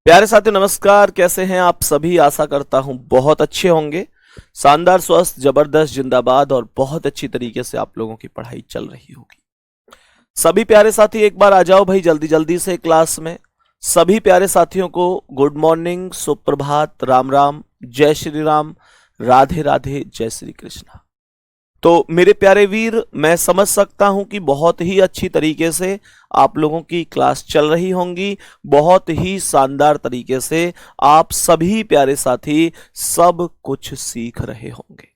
प्यारे साथियों नमस्कार। कैसे हैं आप सभी? आशा करता हूं बहुत अच्छे होंगे। शानदार, स्वस्थ, जबरदस्त, जिंदाबाद और बहुत अच्छी तरीके से आप लोगों की पढ़ाई चल रही होगी। सभी प्यारे साथी एक बार आ जाओ भाई जल्दी जल्दी से क्लास में। सभी प्यारे साथियों को गुड मॉर्निंग, सुप्रभात, राम राम, जय श्री राम, राधे राधे, जय श्री कृष्णा। तो मेरे प्यारे वीर, मैं समझ सकता हूं कि बहुत ही अच्छी तरीके से आप लोगों की क्लास चल रही होंगी। बहुत ही शानदार तरीके से आप सभी प्यारे साथी सब कुछ सीख रहे होंगे।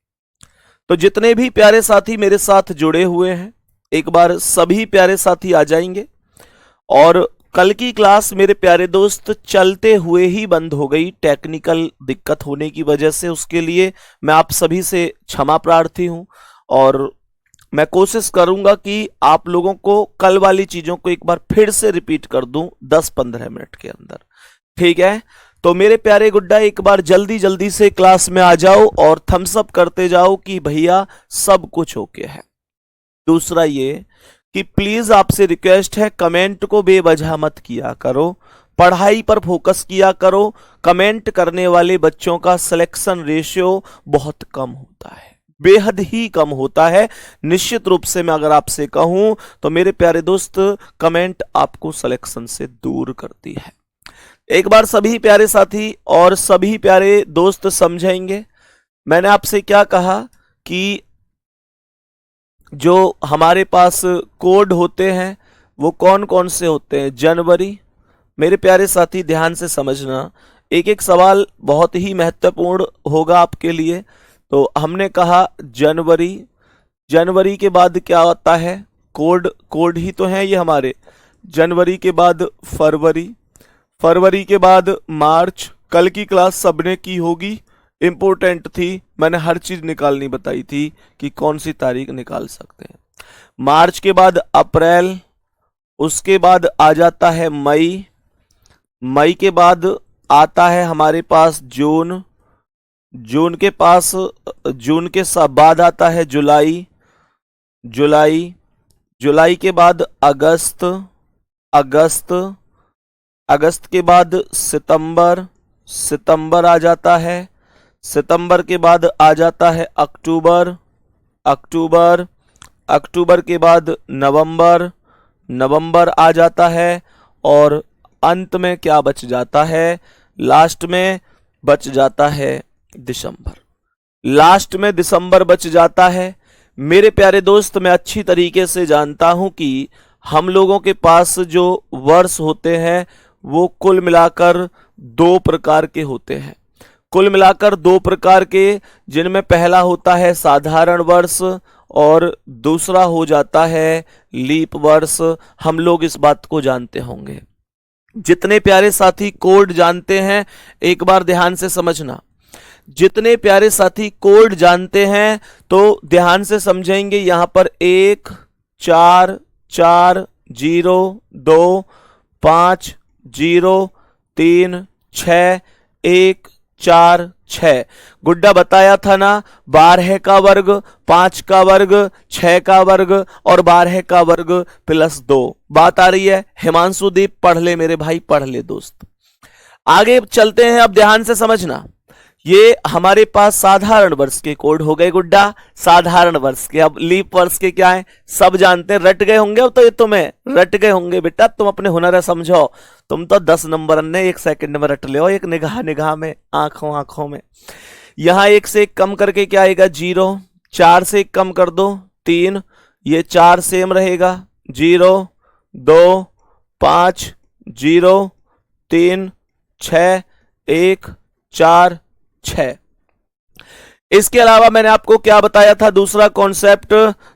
तो जितने भी प्यारे साथी मेरे साथ जुड़े हुए हैं, एक बार सभी प्यारे साथी आ जाएंगे। और कल की क्लास मेरे प्यारे दोस्त चलते हुए ही बंद हो गई, टेक्निकल दिक्कत होने की वजह से। उसके लिए मैं आप सभी से क्षमा प्रार्थी हूं और मैं कोशिश करूंगा कि आप लोगों को कल वाली चीजों को एक बार फिर से रिपीट कर दूं 10-15 मिनट के अंदर। ठीक है? तो मेरे प्यारे गुड्डा एक बार जल्दी जल्दी से क्लास में आ जाओ और थम्स अप करते जाओ कि भैया सब कुछ ओके है। दूसरा ये कि प्लीज आपसे रिक्वेस्ट है, कमेंट को बेवजह मत किया करो, पढ़ाई पर फोकस किया करो। कमेंट करने वाले बच्चों का सिलेक्शन रेशियो बहुत कम होता है, बेहद ही कम होता है। निश्चित रूप से मैं अगर आपसे कहूं तो मेरे प्यारे दोस्त, कमेंट आपको सिलेक्शन से दूर करती है। एक बार सभी प्यारे साथी और सभी प्यारे दोस्त समझेंगे मैंने आपसे क्या कहा कि जो हमारे पास कोड होते हैं वो कौन कौन से होते हैं। जनवरी, मेरे प्यारे साथी ध्यान से समझना, एक एक सवाल बहुत ही महत्वपूर्ण होगा आपके लिए। तो हमने कहा जनवरी, जनवरी के बाद क्या आता है? कोड, कोड ही तो है ये हमारे। जनवरी के बाद फरवरी, फरवरी के बाद मार्च। कल की क्लास सबने की होगी, इंपॉर्टेंट थी, मैंने हर चीज निकालनी बताई थी कि कौन सी तारीख निकाल सकते हैं। मार्च के बाद अप्रैल, उसके बाद आ जाता है मई, मई के बाद आता है हमारे पास जून, जून के पास, जून के बाद आता है जुलाई, जुलाई, जुलाई के बाद अगस्त, अगस्त, अगस्त के बाद सितंबर, सितंबर आ जाता है, सितंबर के बाद आ जाता है अक्टूबर, अक्टूबर, अक्टूबर के बाद नवंबर, नवंबर आ जाता है और अंत में क्या बच जाता है? लास्ट में बच जाता है दिसंबर, लास्ट में दिसंबर बच जाता है। मेरे प्यारे दोस्त, मैं अच्छी तरीके से जानता हूं कि हम लोगों के पास जो वर्ष होते हैं वो कुल मिलाकर दो प्रकार के होते हैं, कुल मिलाकर दो प्रकार के, जिनमें पहला होता है साधारण वर्ष और दूसरा हो जाता है लीप वर्ष। हम लोग इस बात को जानते होंगे। जितने प्यारे साथी कोड जानते हैं एक बार ध्यान से समझना, जितने प्यारे साथी कोड जानते हैं तो ध्यान से समझेंगे। यहां पर 1 4 4 0 2 5 0 3 6 1 4 6। गुड्डा बताया था ना, 12 का वर्ग, 5 का वर्ग, 6 का वर्ग और 12 का वर्ग प्लस 2। बात आ रही है? हिमांशु दीप पढ़ ले मेरे भाई, पढ़ ले दोस्त। आगे चलते हैं, अब ध्यान से समझना। ये हमारे पास साधारण वर्ष के कोड हो गए गुड्डा, साधारण वर्ष के। अब लीप वर्ष के क्या है सब जानते हैं, रट गए होंगे। अब तो ये तुम्हें रट गए होंगे बेटा, तुम अपने हुनर समझो। तुम तो 10 नंबर ने 1 सेकंड में रट ले हो, एक निगाह निगाह में, आंखों आंखों में। यहां 1 से 1 कम करके क्या आएगा? 0। 4 से 1 कम कर दो 3, ये 4 सेम रहेगा। 0 2 5 0 3 6 1 4 6। इसके अलावा मैंने आपको क्या बताया था? दूसरा कॉन्सेप्ट,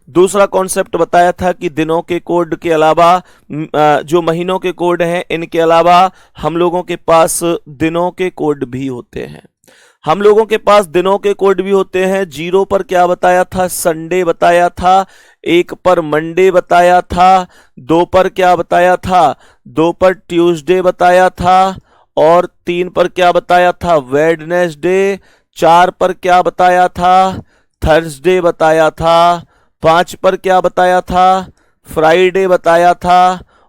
दूसरा कॉन्सेप्ट बताया था कि दिनों के कोड के अलावा, जो महीनों के कोड हैं इनके अलावा हम लोगों के पास दिनों के कोड भी होते हैं। हम लोगों के पास दिनों के कोड भी होते हैं। 0 पर क्या बताया था? संडे बताया था। 1 पर मंडे बताया था। 2 पर क्या बताया था? 2 पर ट्यूसडे बताया था। और 3 पर क्या बताया था? वेडनेसडे। 4 पर क्या बताया था? थर्सडे बताया था। 5 पर क्या बताया था? फ्राइडे बताया था।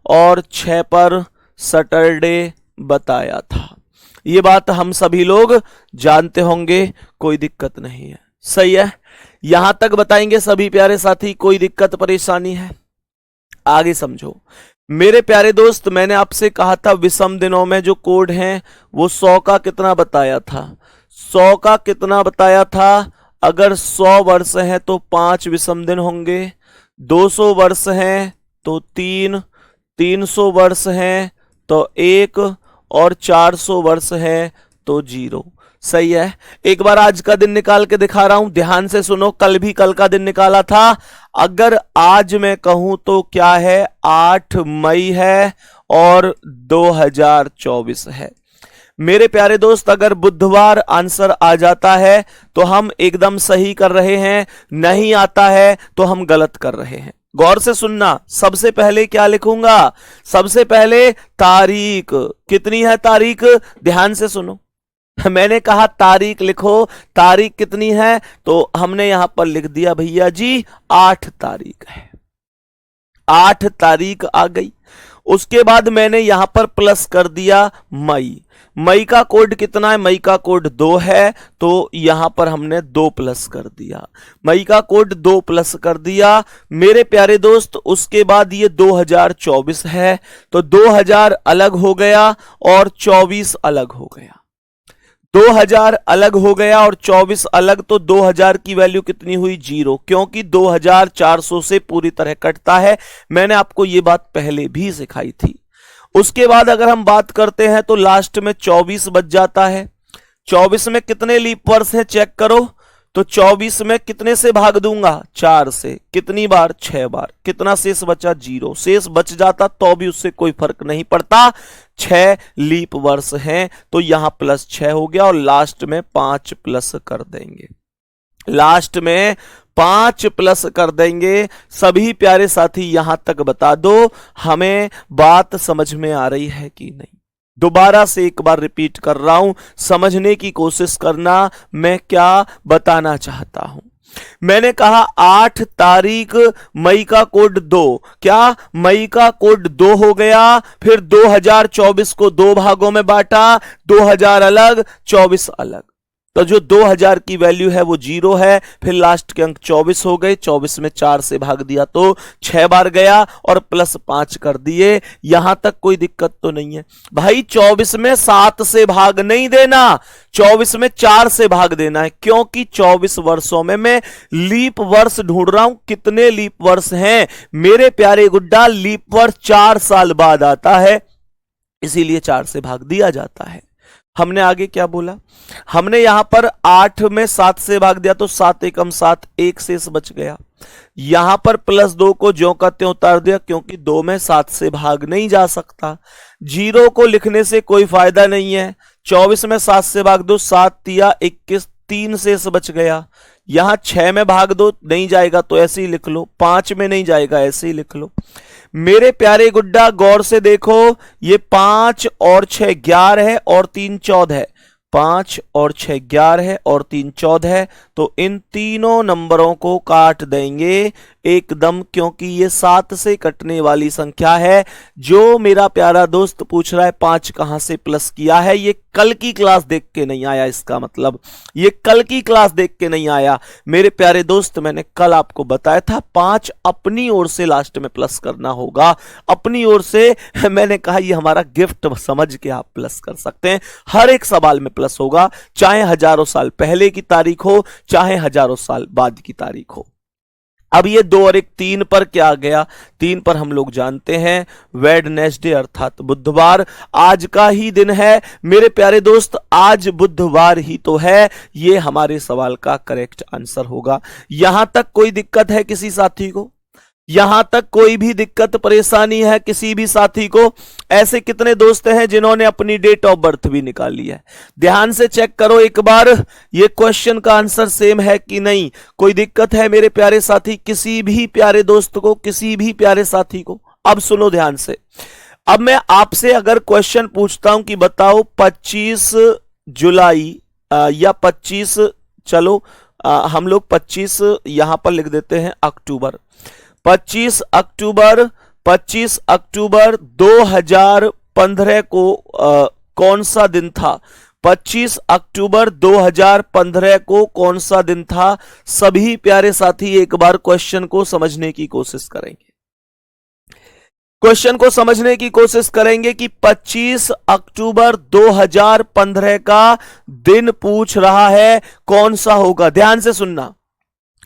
और 6 पर सैटरडे बताया था। ये बात हम सभी लोग जानते होंगे, कोई दिक्कत नहीं है। सही है, यहां तक बताएंगे सभी प्यारे साथी, कोई दिक्कत परेशानी है? आगे समझो मेरे प्यारे दोस्त, मैंने आपसे कहा था विषम दिनों में जो कोड हैं वो 100 का कितना बताया था? 100 का कितना बताया था? अगर 100 वर्ष हैं तो 5 विषम दिन होंगे, 200 वर्ष हैं तो 3, 300 वर्ष हैं तो 1 और 400 वर्ष हैं तो 0। सही है, एक बार आज का दिन निकाल के दिखा रहा हूं, ध्यान से सुनो। कल भी कल का दिन निकाला था। अगर आज मैं कहूं तो क्या है? 8 मई है और 2024 है। मेरे प्यारे दोस्त, अगर बुधवार आंसर आ जाता है तो हम एकदम सही कर रहे हैं, नहीं आता है तो हम गलत कर रहे हैं। गौर से सुनना, सबसे पहले क्या लिखूंगा? सबसे पहले तारीख। कितनी है तारीख? ध्यान से सुनो, मैंने कहा तारीख लिखो। तारीख कितनी है? तो हमने यहां पर लिख दिया भैया जी 8 तारीख है। 8 तारीख आ गई। उसके बाद मैंने यहां पर प्लस कर दिया मई। मई का कोड कितना है? मई का कोड 2 है, तो यहां पर हमने 2 प्लस कर दिया। मई का कोड 2 प्लस कर दिया मेरे प्यारे दोस्त। उसके बाद ये 2024 है, तो 2000 अलग हो गया और 24 अलग हो गया। 2000 अलग हो गया और 24 अलग, तो 2000 की वैल्यू कितनी हुई? 0, क्योंकि 2400 से पूरी तरह कटता है। मैंने आपको ये बात पहले भी सिखाई थी। उसके बाद अगर हम बात करते हैं तो लास्ट में 24 बच जाता है। 24 में कितने लीप वर्ष हैं चेक करो, तो 24 में कितने से भाग दूंगा? 4 से। कितनी बार? 6 बार। कितना शेष बचा? 0। शेष बच जाता तो भी उससे कोई फर्क नहीं पड़ता। 6 लीप वर्ष हैं, तो यहां +6 हो गया और लास्ट में 5 प्लस कर देंगे। लास्ट में 5 प्लस कर देंगे। सभी प्यारे साथी यहां तक बता दो, हमें बात समझ में आ रही है कि नहीं? दोबारा से एक बार रिपीट कर रहा हूं, समझने की कोशिश करना मैं क्या बताना चाहता हूं। मैंने कहा 8 तारीख, मई का कोड 2। क्या? मई का कोड 2 हो गया। फिर 2024 को 2 भागों में बांटा, 2000 अलग, 24 अलग, तो जो 2000 की वैल्यू है वो 0 है। फिर लास्ट के अंक 24 हो गए। 24 में 4 से भाग दिया तो 6 बार गया और +5 कर दिए। यहां तक कोई दिक्कत तो नहीं है भाई। 24 में 7 से भाग नहीं देना, 24 में 4 से भाग देना है, क्योंकि 24 वर्षों में मैं लीप वर्ष ढूंढ रहा हूं। कितने लीप वर्ष हैं मेरे प्यारे गुड्डा? लीप वर्ष 4 साल बाद आता है, इसीलिए 4 से भाग दिया जाता है। हमने आगे क्या बोला? हमने यहां पर 8 में 7 से भाग दिया तो 7 एकम 7, 1 शेष बच गया। यहां पर +2 को ज्यों का त्यों उतार दिया, क्योंकि 2 में 7 से भाग नहीं जा सकता। 0 को लिखने से कोई फायदा नहीं है। 24 में 7 से भाग दो, 7 तिया 21, 3 शेष बच गया। यहां 6 में भाग दो, नहीं जाएगा तो ऐसे ही लिख लो। 5 में नहीं जाएगा, ऐसे ही लिख लो। मेरे प्यारे गुड्डा गौर से देखो, ये 5 और 6 11 है और 3 14 है। 5 और 6 11 है और 3 14 है, तो इन तीनों नंबरों को काट देंगे एकदम, क्योंकि ये 7 से कटने वाली संख्या है। जो मेरा प्यारा दोस्त पूछ रहा है 5 कहां से प्लस किया है, ये कल की क्लास देख के नहीं आया। इसका मतलब ये कल की क्लास देख के नहीं आया मेरे प्यारे दोस्त। मैंने कल आपको बताया था 5 अपनी ओर से लास्ट में प्लस करना होगा, अपनी ओर से। मैंने कहा ये हमारा गिफ्ट समझ के आप प्लस कर सकते हैं। हर एक सवाल में प्लस होगा, चाहे हजारों साल पहले की तारीख हो, चाहे हजारों साल बाद की तारीख हो। अब ये 2 और 1 3 पर क्या आ गया? 3 पर हम लोग जानते हैं वेडनेसडे अर्थात बुधवार। आज का ही दिन है मेरे प्यारे दोस्त, आज बुधवार ही तो है। ये हमारे सवाल का करेक्ट आंसर होगा। यहां तक कोई दिक्कत है किसी साथी को? यहां तक कोई भी दिक्कत परेशानी है किसी भी साथी को? ऐसे कितने दोस्त हैं जिन्होंने अपनी डेट ऑफ बर्थ भी निकाली है? ध्यान से चेक करो एक बार, ये क्वेश्चन का आंसर सेम है कि नहीं। कोई दिक्कत है मेरे प्यारे साथी? किसी भी प्यारे दोस्त को, किसी भी प्यारे साथी को? अब सुनो ध्यान से। अब मैं आपसे अगर क्वेश्चन पूछता हूं कि बताओ 25 जुलाई या 25, चलो हम लोग 25 यहां पर लिख देते हैं अक्टूबर। 25 अक्टूबर 2025 2015 को कौन सा दिन था? 25 अक्टूबर 2015 को कौन सा दिन था? सभी प्यारे साथी एक बार क्वेश्चन को समझने की कोशिश करेंगे। क्वेश्चन को समझने की कोशिश करेंगे कि 25 अक्टूबर 2015 का दिन पूछ रहा है, कौन सा होगा? ध्यान से सुनना,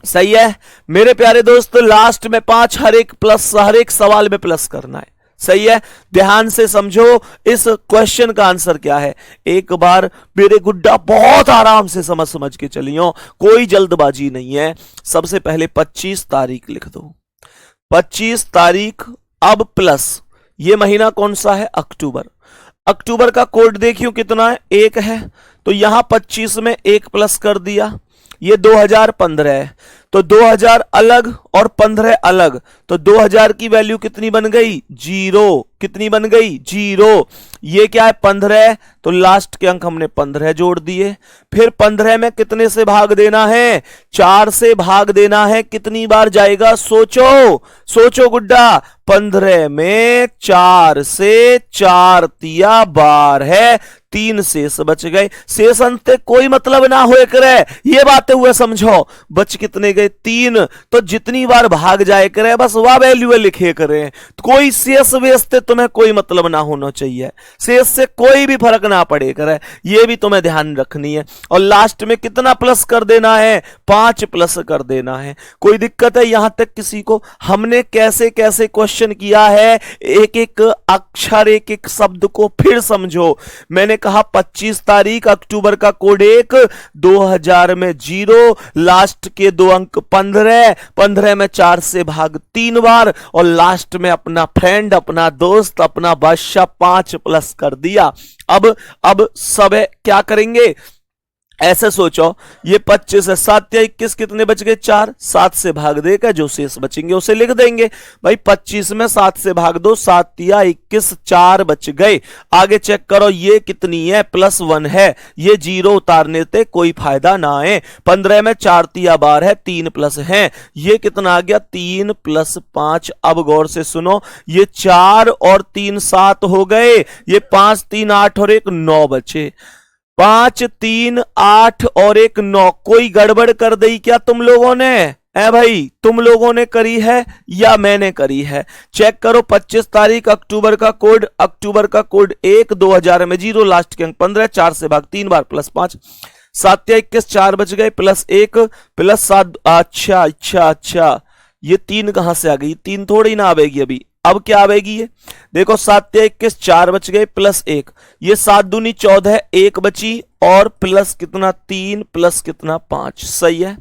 सही है मेरे प्यारे दोस्त। लास्ट में 5 हर एक सवाल में प्लस करना है, सही है। ध्यान से समझो इस क्वेश्चन का आंसर क्या है। एक बार मेरे गुड्डा बहुत आराम से समझ के चलियो, कोई जल्दबाजी नहीं है। सबसे पहले 25 तारीख लिख दो, 25 तारीख, अब प्लस ये महीना कौन सा है? अक्टूबर। अक्टूबर का कोड देखियो कितना है? 1 है, तो यहां 25 में 1 प्लस कर दिया। ये 2015 है, तो 2000 अलग और 15 अलग, तो 2000 की वैल्यू कितनी बन गई? 0। कितनी बन गई? 0। ये क्या है? 15, तो लास्ट के अंक हमने 15 जोड़ दिए। फिर 15 में कितने से भाग देना है? 4 से भाग देना है। कितनी बार जाएगा? सोचो गुड्डा। 15 में 4 से 4 तिया बार है, 3 शेष बच गए। शेष अंत कोई मतलब ना होए करे, ये बातें हुए समझो। बच कितने गए? 3। तो जितनी बार भाग जाए करे बस वह वैल्यू लिखे करे, कोई शेष वेस्ते तुम्हें कोई मतलब ना होना चाहिए, शेष से कोई भी फर्क ना पड़े करे, ये भी तुम्हें ध्यान रखनी है। और लास्ट में कितना प्लस कर देना है? 5 प्लस कर देना है। कोई दिक्कत है यहां तक किसी को? हमने कैसे कैसे क्वेश्चन किया है, एक एक अक्षर एक एक शब्द को फिर समझो। मैंने कहा 25 तारीख, अक्टूबर का कोड 1, 2000 में 0, लास्ट के 2 अंक 15, 15 में 4 से भाग 3 बार, और लास्ट में अपना फ्रेंड, अपना दोस्त, अपना बादशाह 5 प्लस कर दिया। अब सब क्या करेंगे? ऐसे सोचो, ये 25 है, 7 या 21 कितने बच गए? 4। 7 से भाग देगा, जो शेष बचेंगे उसे लिख देंगे। भाई 25 में 7 से भाग दो, 7 या 21, 4 बच गए। आगे चेक करो, ये कितनी है? +1 है, ये 0 उतारने से कोई फायदा ना है। 15 में 4 तिया बार है, 3 प्लस है, ये कितना आ गया? 3 + 5। अब गौर से सुनो, ये 4 और 3 7 हो गए, ये 5 3 8 और 1 9 बचे। 5 3 8 और 1 9। कोई गड़बड़ कर दी क्या तुम लोगों ने? भाई तुम लोगों ने करी है या मैंने करी है? चेक करो। 25 तारीख, अक्टूबर का कोड 1, 2000 में 0, लास्ट के अंक 15, 4 से भाग 3 बार, +5, 7 या 21, 4 बच गए, +1 +7। अच्छा, ये 3 कहां से आ गई? 3 थोड़ी ना आवेगी अभी, अब क्या आवेगी? ये देखो, 7 या 21, 4 बच गए, +1, ये 7 दूनी 14, 1 बची, और प्लस कितना? 3 प्लस कितना? 5। सही है,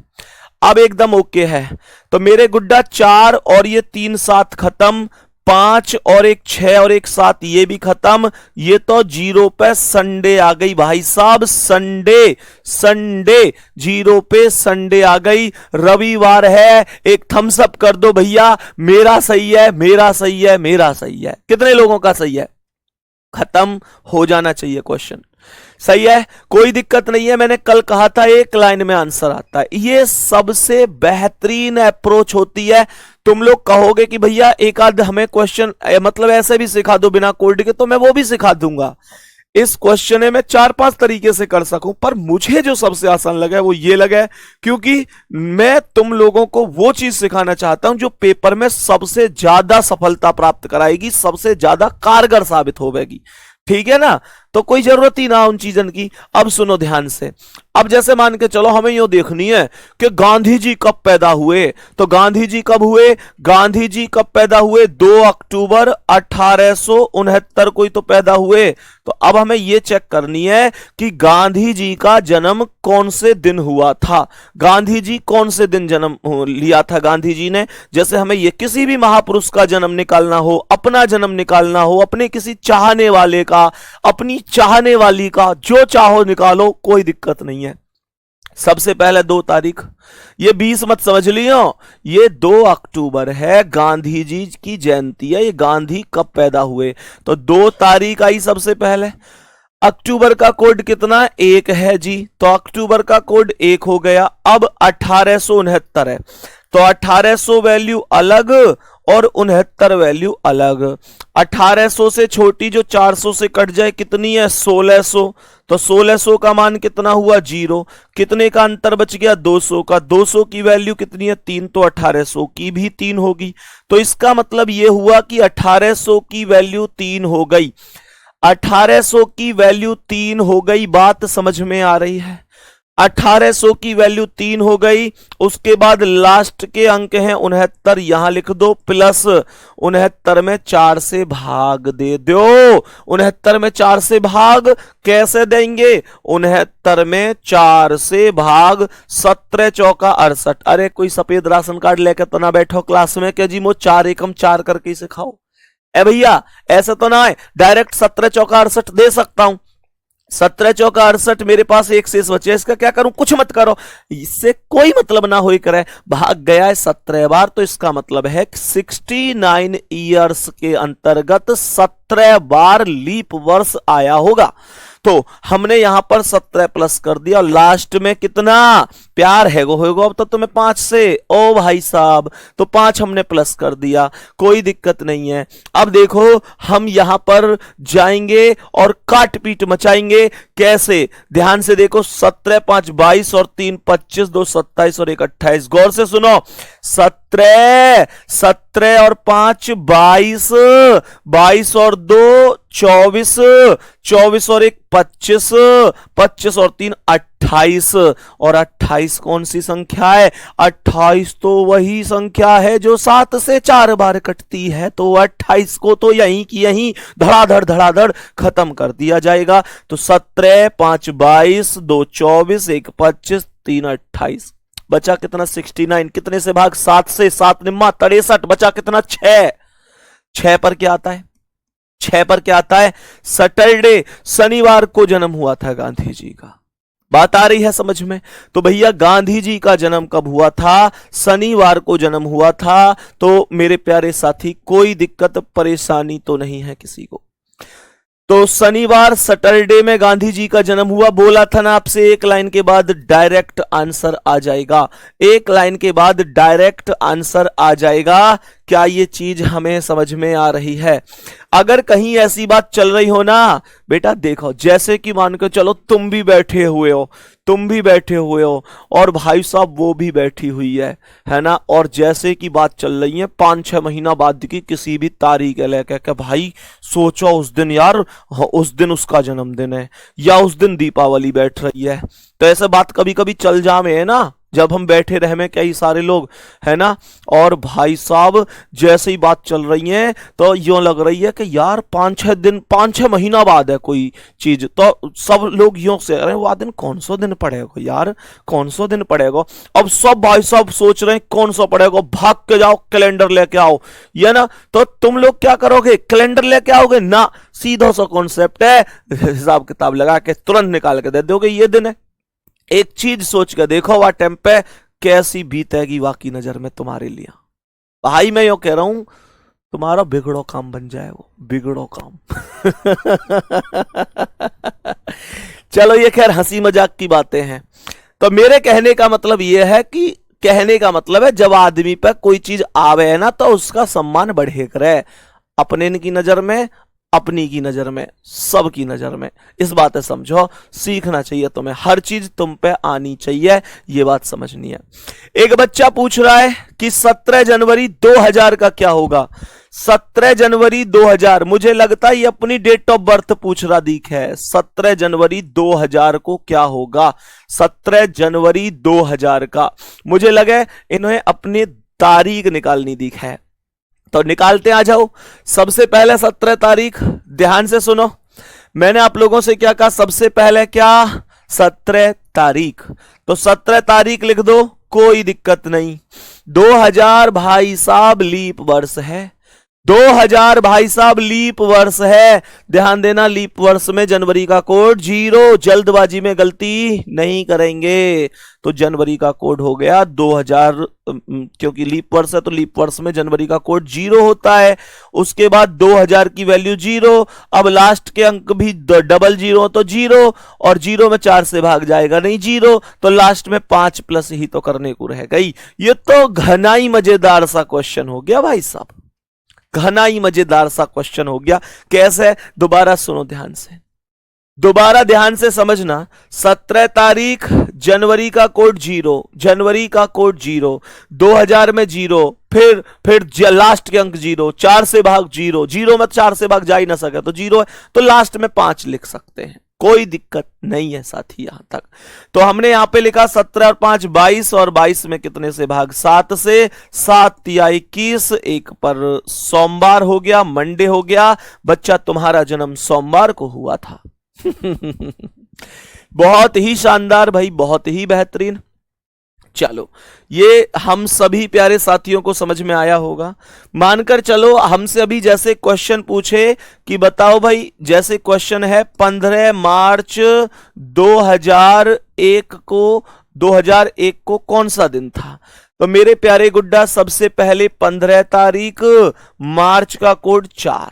अब एकदम ओके है। तो मेरे गुड्डा 4 और ये 3 7 खत्म, 5 और 1 6 और 1 7, ये भी खत्म। ये तो 0 पे संडे आ गई भाई साहब, संडे 0 पे संडे आ गई, रविवार है। एक थम्स अप कर दो भैया, मेरा सही है, मेरा सही है, मेरा सही है। कितने लोगों का सही है? खत्म हो जाना चाहिए क्वेश्चन, सही है, कोई दिक्कत नहीं है। मैंने कल कहा था 1 लाइन में आंसर आता है, ये सबसे बेहतरीन अप्रोच होती है। तुम लोग कहोगे कि भैया एक आध हमें क्वेश्चन मतलब ऐसे भी सिखा दो बिना कोड के, तो मैं वो भी सिखा दूंगा। इस क्वेश्चन में 4-5 तरीके से कर सकूं, पर मुझे जो सबसे आसान लगा है वो ये लगा है, क्योंकि मैं तुम लोगों को वो चीज सिखाना चाहता हूं जो पेपर में सबसे ज्यादा सफलता प्राप्त कराएगी, सबसे ज्यादा कारगर साबित होगी। ठीक है ना? तो कोई जरूरत ही ना उन चीजों की। अब सुनो ध्यान से, अब जैसे मान के चलो हमें यो देखनी है कि गांधी जी कब पैदा हुए, तो गांधी जी कब हुए? गांधी जी कब पैदा हुए? 2 अक्टूबर 1869 को ही तो पैदा हुए। तो अब हमें यह चेक करनी है कि गांधी जी का जन्म कौन से दिन हुआ था। गांधी जी कौन से दिन जन्म लिया था गांधी जी ने? जैसे हमें यह किसी भी महापुरुष का जन्म निकालना हो, अपना जन्म निकालना हो, अपने किसी चाहने वाले का, अपनी चाहने वाली का, जो चाहो निकालो, कोई दिक्कत नहीं है। सबसे पहले 2 तारीख, ये 20 मत समझ लियो, ये 2 अक्टूबर है, गांधी जी की जयंती है। ये गांधी कब पैदा हुए? तो 2 तारीख आई सबसे पहले। अक्टूबर का कोड कितना? 1 है जी, तो अक्टूबर का कोड 1 हो गया। अब 1869 है, तो 1800 वैल्यू अलग और 69 वैल्यू अलग। 1800 से छोटी जो 400 से कट जाए कितनी है 1600, तो 1600 का मान कितना हुआ 0, कितने का अंतर बच गया 200 का, 200 की वैल्यू कितनी है 3, तो 1800 की भी 3 होगी। तो इसका मतलब यह हुआ कि 1800 की वैल्यू 3 हो गई, 1800 की वैल्यू 3 हो गई। बात समझ में आ रही है? 1800 की वैल्यू 3 हो गई। उसके बाद लास्ट के अंक हैं 69, यहां लिख दो, प्लस 69 में 4 से भाग दे दो। 69 में 4 से भाग कैसे देंगे? 69 में 4 से भाग, 17 चौका 68। अरे कोई सफेद राशन कार्ड लेकर तो ना बैठो क्लास में कि जी मो 4 एकम 4 करके सिखाओ। ए भैया ऐसा तो ना है डायरेक्ट 17 चौका 68 दे सकता हूं। 17 चौका 68, मेरे पास एक शेष बचे, इसका क्या करूं? कुछ मत करो, इससे कोई मतलब ना हो करे, भाग गया है 17 बार, तो इसका मतलब है 69 ईयर्स के अंतर्गत 17 बार लीप वर्ष आया होगा। तो हमने यहां पर 17 प्लस कर दिया और लास्ट में कितना प्यार है गो होगा अब तो तुम्हें 5 से, ओ भाई साहब, तो 5 हमने प्लस कर दिया, कोई दिक्कत नहीं है। अब देखो हम यहां पर जाएंगे और काट पीट मचाएंगे। कैसे? ध्यान से देखो, 17 5 22 और 3 25, 2 27 और 1 28। गौर से सुनो, 17 और 5 22, 22 और 2 24, 24 और 1 25, 25 और 3 28। और 28 कौन सी संख्या है? 28 तो वही संख्या है जो 7 से 4 बार कटती है, तो 28 को तो यहीं की यहीं धड़ाधड़ खत्म कर दिया जाएगा। तो 17 5 22, 2 24, 1 25, 3 28, बचा कितना 69। कितने से भाग? 7 से, 7 निम्मा 63, बचा कितना 6। 6 पर क्या आता है? 6 पर क्या आता है? सैटरडे, शनिवार को जन्म हुआ था गांधी जी का। बात आ रही है समझ में? तो भैया गांधी जी का जन्म कब हुआ था? शनिवार को जन्म हुआ था। तो मेरे प्यारे साथी कोई दिक्कत परेशानी तो नहीं है किसी को? तो शनिवार सैटरडे में गांधी जी का जन्म हुआ। बोला था ना आपसे, एक लाइन के बाद डायरेक्ट आंसर आ जाएगा, एक लाइन के बाद डायरेक्ट आंसर आ जाएगा। क्या ये चीज हमें समझ में आ रही है? अगर कहीं ऐसी बात चल रही हो ना बेटा, देखो जैसे कि मान के चलो तुम भी बैठे हुए हो, तुम भी बैठे हुए हो और भाई साहब वो भी बैठी हुई है ना, और जैसे कि बात चल रही है 5-6 महीना बाद की किसी भी तारीख लेकर के, भाई सोचो उस दिन यार, उस दिन उसका जन्मदिन है या उस दिन दीपावली बैठ रही है। तो ऐसे बात कभी कभी चल जामे है ना, जब हम बैठे रहे में कई सारे लोग है ना, और भाई साहब जैसे ही बात चल रही है तो यूं लग रही है कि यार 5-6 दिन 5-6 महीना बाद है कोई चीज, तो सब लोग यूं से अरे वो दिन कौन सा दिन पड़ेगा यार, कौन सा दिन पड़ेगा। अब सब भाई साहब सोच रहे हैं कौन सा पड़ेगा, भाग के जाओ कैलेंडर लेके आओ, ये ना। तो तुम लोग क्या करोगे? कैलेंडर लेके आओगे ना, सीधा सा कॉन्सेप्ट है, हिसाब किताब लगा के तुरंत निकाल के दे दोगे ये दिन है। एक चीज सोच कर देखो वह टाइम पे कैसी बीतेगी वाकई नजर में तुम्हारे लिए। भाई मैं यो कह रहा हूं तुम्हारा बिगड़ो काम बन जाए, वो बिगड़ो काम। चलो ये खैर हंसी मजाक की बातें हैं। तो मेरे कहने का मतलब ये है कि कहने का मतलब है जब आदमी पे कोई चीज आवे है ना तो उसका सम्मान बढ़े करे, अपने की नजर में, अपनी की नजर में, सबकी नजर में। इस बात है समझो, सीखना चाहिए तुम्हें, हर चीज तुम पे आनी चाहिए, ये बात समझनी है। एक बच्चा पूछ रहा है कि 17 जनवरी 2000 का क्या होगा? 17 जनवरी 2000, मुझे लगता है ये अपनी डेट ऑफ बर्थ पूछ रहा दिख है। 17 जनवरी 2000 को क्या होगा? 17 जनवरी 2000 का मुझे लगे इन्हें अपनी तारीख निकालनी दिख है, तो निकालते आ जाओ। सबसे पहले 17 तारीख, ध्यान से सुनो, मैंने आप लोगों से क्या कहा? सबसे पहले क्या? 17 तारीख। तो 17 तारीख लिख दो, कोई दिक्कत नहीं। 2000 भाई साहब लीप वर्ष है, 2000 भाई साहब लीप वर्ष है, ध्यान देना। लीप वर्ष में जनवरी का कोड 0, जल्दबाजी में गलती नहीं करेंगे। तो जनवरी का कोड हो गया 2000, क्योंकि लीप वर्ष है तो लीप वर्ष में जनवरी का कोड 0 होता है। उसके बाद 2000 की वैल्यू 0, अब लास्ट के अंक भी डबल 0 तो 0, और 0 में 4 से भाग जाएगा नहीं 0, तो लास्ट में 5 प्लस ही तो करने को रह गई। ये तो घना ही मजेदार सा क्वेश्चन हो गया भाई साहब, घना ही मजेदार सा क्वेश्चन हो गया। कैसे? दोबारा सुनो ध्यान से, दोबारा ध्यान से समझना। 17 तारीख, जनवरी का कोड 0, जनवरी का कोड 0, 2000 में 0, फिर लास्ट के अंक 0, 4 से भाग 0, 0 में 4 से भाग जा ही ना सके तो 0 है, तो लास्ट में 5 लिख सकते हैं, कोई दिक्कत नहीं है साथी यहां तक। तो हमने यहां पे लिखा 17 और 5 22, और 22 में कितने से भाग? 7 से, 7 या 21, एक पर सोमवार हो गया, मंडे हो गया। बच्चा तुम्हारा जन्म सोमवार को हुआ था। बहुत ही शानदार भाई, बहुत ही बेहतरीन। चलो, ये हम सभी प्यारे साथियों को समझ में आया होगा। मानकर चलो हमसे अभी जैसे क्वेश्चन पूछे कि बताओ भाई, जैसे क्वेश्चन है 15 मार्च 2001 को कौन सा दिन था? तो मेरे प्यारे गुड्डा, सबसे पहले 15 तारीख, मार्च का कोड 4,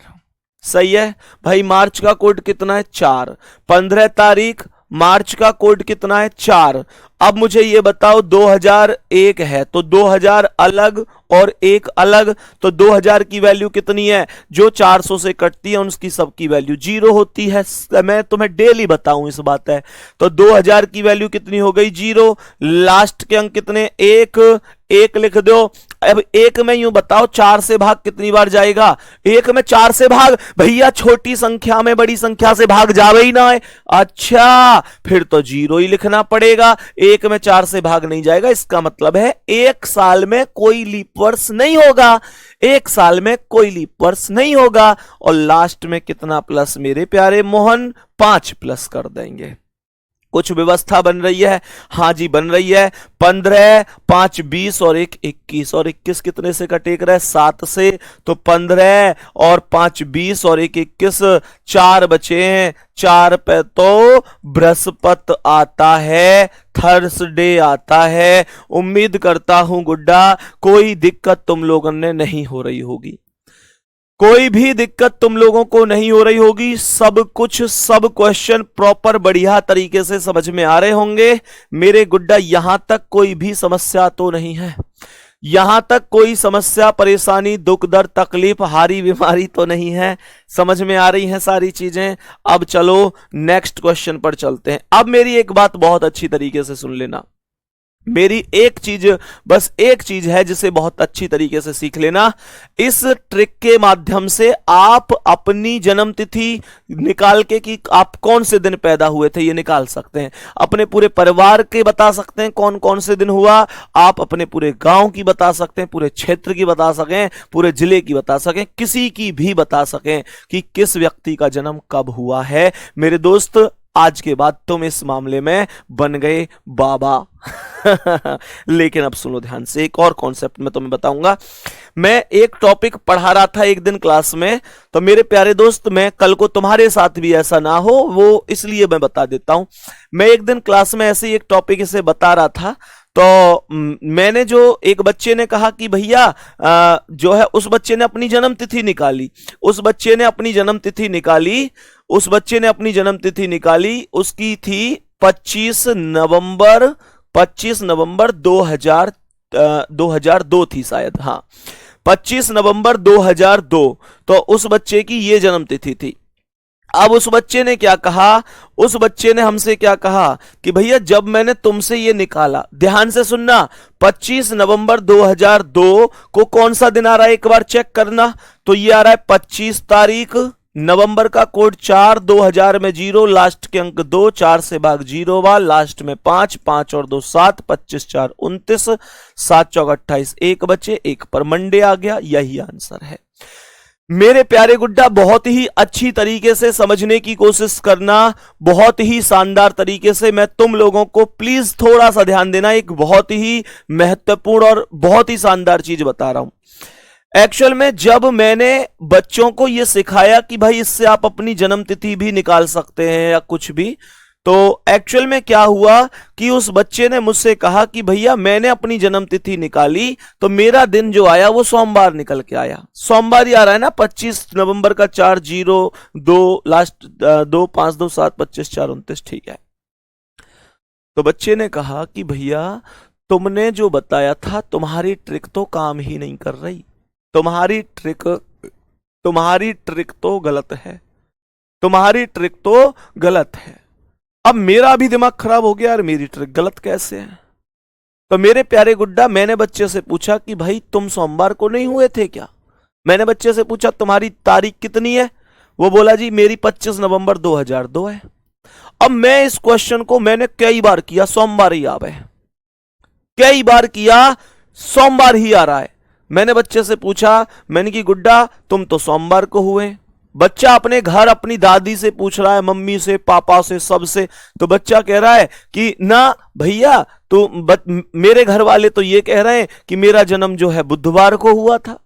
सही है भाई। मार्च का कोड कितना है? 4। 15 तारीख मार्च का कोड कितना है? 4। अब मुझे ये बताओ, 2001 है तो 2000 अलग और 1 अलग, तो 2000 की वैल्यू कितनी है? जो 400 से कटती है उसकी सबकी वैल्यू 0 होती है। मैं तुम्हें डेली बताऊं इस बात है। तो 2000 की वैल्यू कितनी हो गई? 0। लास्ट के अंक कितने? 1 लिख दो। अब 1 में यूं बताओ 4 से भाग कितनी बार जाएगा? 1 में 4 से भाग, भैया छोटी संख्या में बड़ी संख्या से भाग जावे ही ना है। अच्छा, फिर तो 0 ही लिखना पड़ेगा। 1 में 4 से भाग नहीं जाएगा, इसका मतलब है 1 साल में कोई लीप वर्ष नहीं होगा, 1 साल में कोई लीप वर्ष नहीं होगा। और लास्ट में कितना प्लस मेरे प्यारे मोहन? 5 प्लस कर देंगे। कुछ व्यवस्था बन रही है? हाँ जी बन रही है। 15, 5 20 और 1 21, और 21 कितने से कटेगा? 7 से। तो 15 और 5 20 और 1 21, 4 बचे हैं। 4 पे तो बृहस्पति आता है, थर्सडे आता है। उम्मीद करता हूं गुड्डा कोई दिक्कत तुम लोगों ने नहीं हो रही होगी, कोई भी दिक्कत तुम लोगों को नहीं हो रही होगी। सब क्वेश्चन प्रॉपर बढ़िया तरीके से समझ में आ रहे होंगे मेरे गुड्डा। यहां तक कोई भी समस्या तो नहीं है? यहां तक कोई समस्या, परेशानी, दुख दर्द, तकलीफ, हारी बीमारी तो नहीं है? समझ में आ रही हैं सारी चीजें? अब चलो नेक्स्ट क्वेश्चन पर चलते हैं। अब मेरी एक बात बहुत अच्छी तरीके से सुन लेना। मेरी एक चीज, बस एक चीज है जिसे बहुत अच्छी तरीके से सीख लेना। इस ट्रिक के माध्यम से आप अपनी जन्म तिथि निकाल के कि आप कौन से दिन पैदा हुए थे ये निकाल सकते हैं। अपने पूरे परिवार के बता सकते हैं कौन कौन से दिन हुआ, आप अपने पूरे गांव की बता सकते हैं, पूरे क्षेत्र की बता सकें, पूरे जिले की बता सकें, किसी की भी बता सकें कि किस व्यक्ति का जन्म कब हुआ है। मेरे दोस्त, आज के बाद तुम इस मामले में बन गए बाबा। लेकिन अब सुनो ध्यान से, एक और कॉन्सेप्ट मैं तुम्हें बताऊंगा। मैं एक टॉपिक पढ़ा रहा था एक दिन क्लास में, तो मेरे प्यारे दोस्त, मैं कल को तुम्हारे साथ भी ऐसा ना हो वो इसलिए मैं बता देता हूं। मैं एक दिन क्लास में ऐसे ही एक टॉपिक इसे बता रहा था, तो मैंने जो एक बच्चे ने कहा कि भैया जो है उस बच्चे ने अपनी जन्म तिथि निकाली, उस बच्चे ने अपनी जन्म तिथि निकाली, उस बच्चे ने अपनी जन्म तिथि निकाली, उसकी थी 25 नवंबर 2002 थी शायद, हाँ 25 नवंबर 2002। तो उस बच्चे की ये जन्म तिथि थी। अब उस बच्चे ने क्या कहा, उस बच्चे ने हमसे क्या कहा कि भैया जब मैंने तुमसे ये निकाला, ध्यान से सुनना, 25 नवंबर 2002 को कौन सा दिन आ रहा है एक बार चेक करना। तो ये आ रहा है 25 तारीख, नवंबर का कोड 4, 2000 में 0, लास्ट के अंक 2, 4 से भाग 0 हुआ, लास्ट में 5, 5 और 2 7, 25 4 29, 7 चौक 28, 1 बचे, 1 पर मंडे आ गया। यही आंसर है मेरे प्यारे गुड्डा। बहुत ही अच्छी तरीके से समझने की कोशिश करना, बहुत ही शानदार तरीके से। मैं तुम लोगों को प्लीज थोड़ा सा ध्यान देना, एक बहुत ही महत्वपूर्ण और बहुत ही शानदार चीज बता रहा हूं। एक्चुअल में जब मैंने बच्चों को यह सिखाया कि भाई इससे आप अपनी जन्म तिथि भी निकाल सकते हैं या कुछ भी, तो एक्चुअल में क्या हुआ कि उस बच्चे ने मुझसे कहा कि भैया मैंने अपनी जन्म तिथि निकाली तो मेरा दिन जो आया वो सोमवार निकल के आया। सोमवार ही आ रहा है ना, 25 नवंबर का 4-0-2 लास्ट 2-5-2-7-25-4-29, ठीक है। तो बच्चे ने कहा कि भैया तुमने जो बताया था तुम्हारी ट्रिक तो काम ही नहीं कर रही, तुम्हारी ट्रिक तो गलत है, तुम्हारी ट्रिक तो गलत है। अब मेरा भी दिमाग खराब हो गया यार, मेरी ट्रिक गलत कैसे है। तो मेरे प्यारे गुड्डा, मैंने बच्चे से पूछा कि भाई तुम सोमवार को नहीं हुए थे क्या? मैंने बच्चे से पूछा तुम्हारी तारीख कितनी है? वो बोला जी मेरी 25 नवंबर 2002 है। अब मैं इस क्वेश्चन को मैंने कई बार किया, सोमवार ही आ रहा है, कई बार किया सोमवार ही आ रहा है। मैंने बच्चे से पूछा, मैंने कि गुड्डा तुम तो सोमवार को हुए। बच्चा अपने घर अपनी दादी से पूछ रहा है, मम्मी से, पापा से, सबसे। तो बच्चा कह रहा है कि ना भैया तो मेरे घर वाले तो ये कह रहे हैं कि मेरा जन्म जो है बुधवार को हुआ था।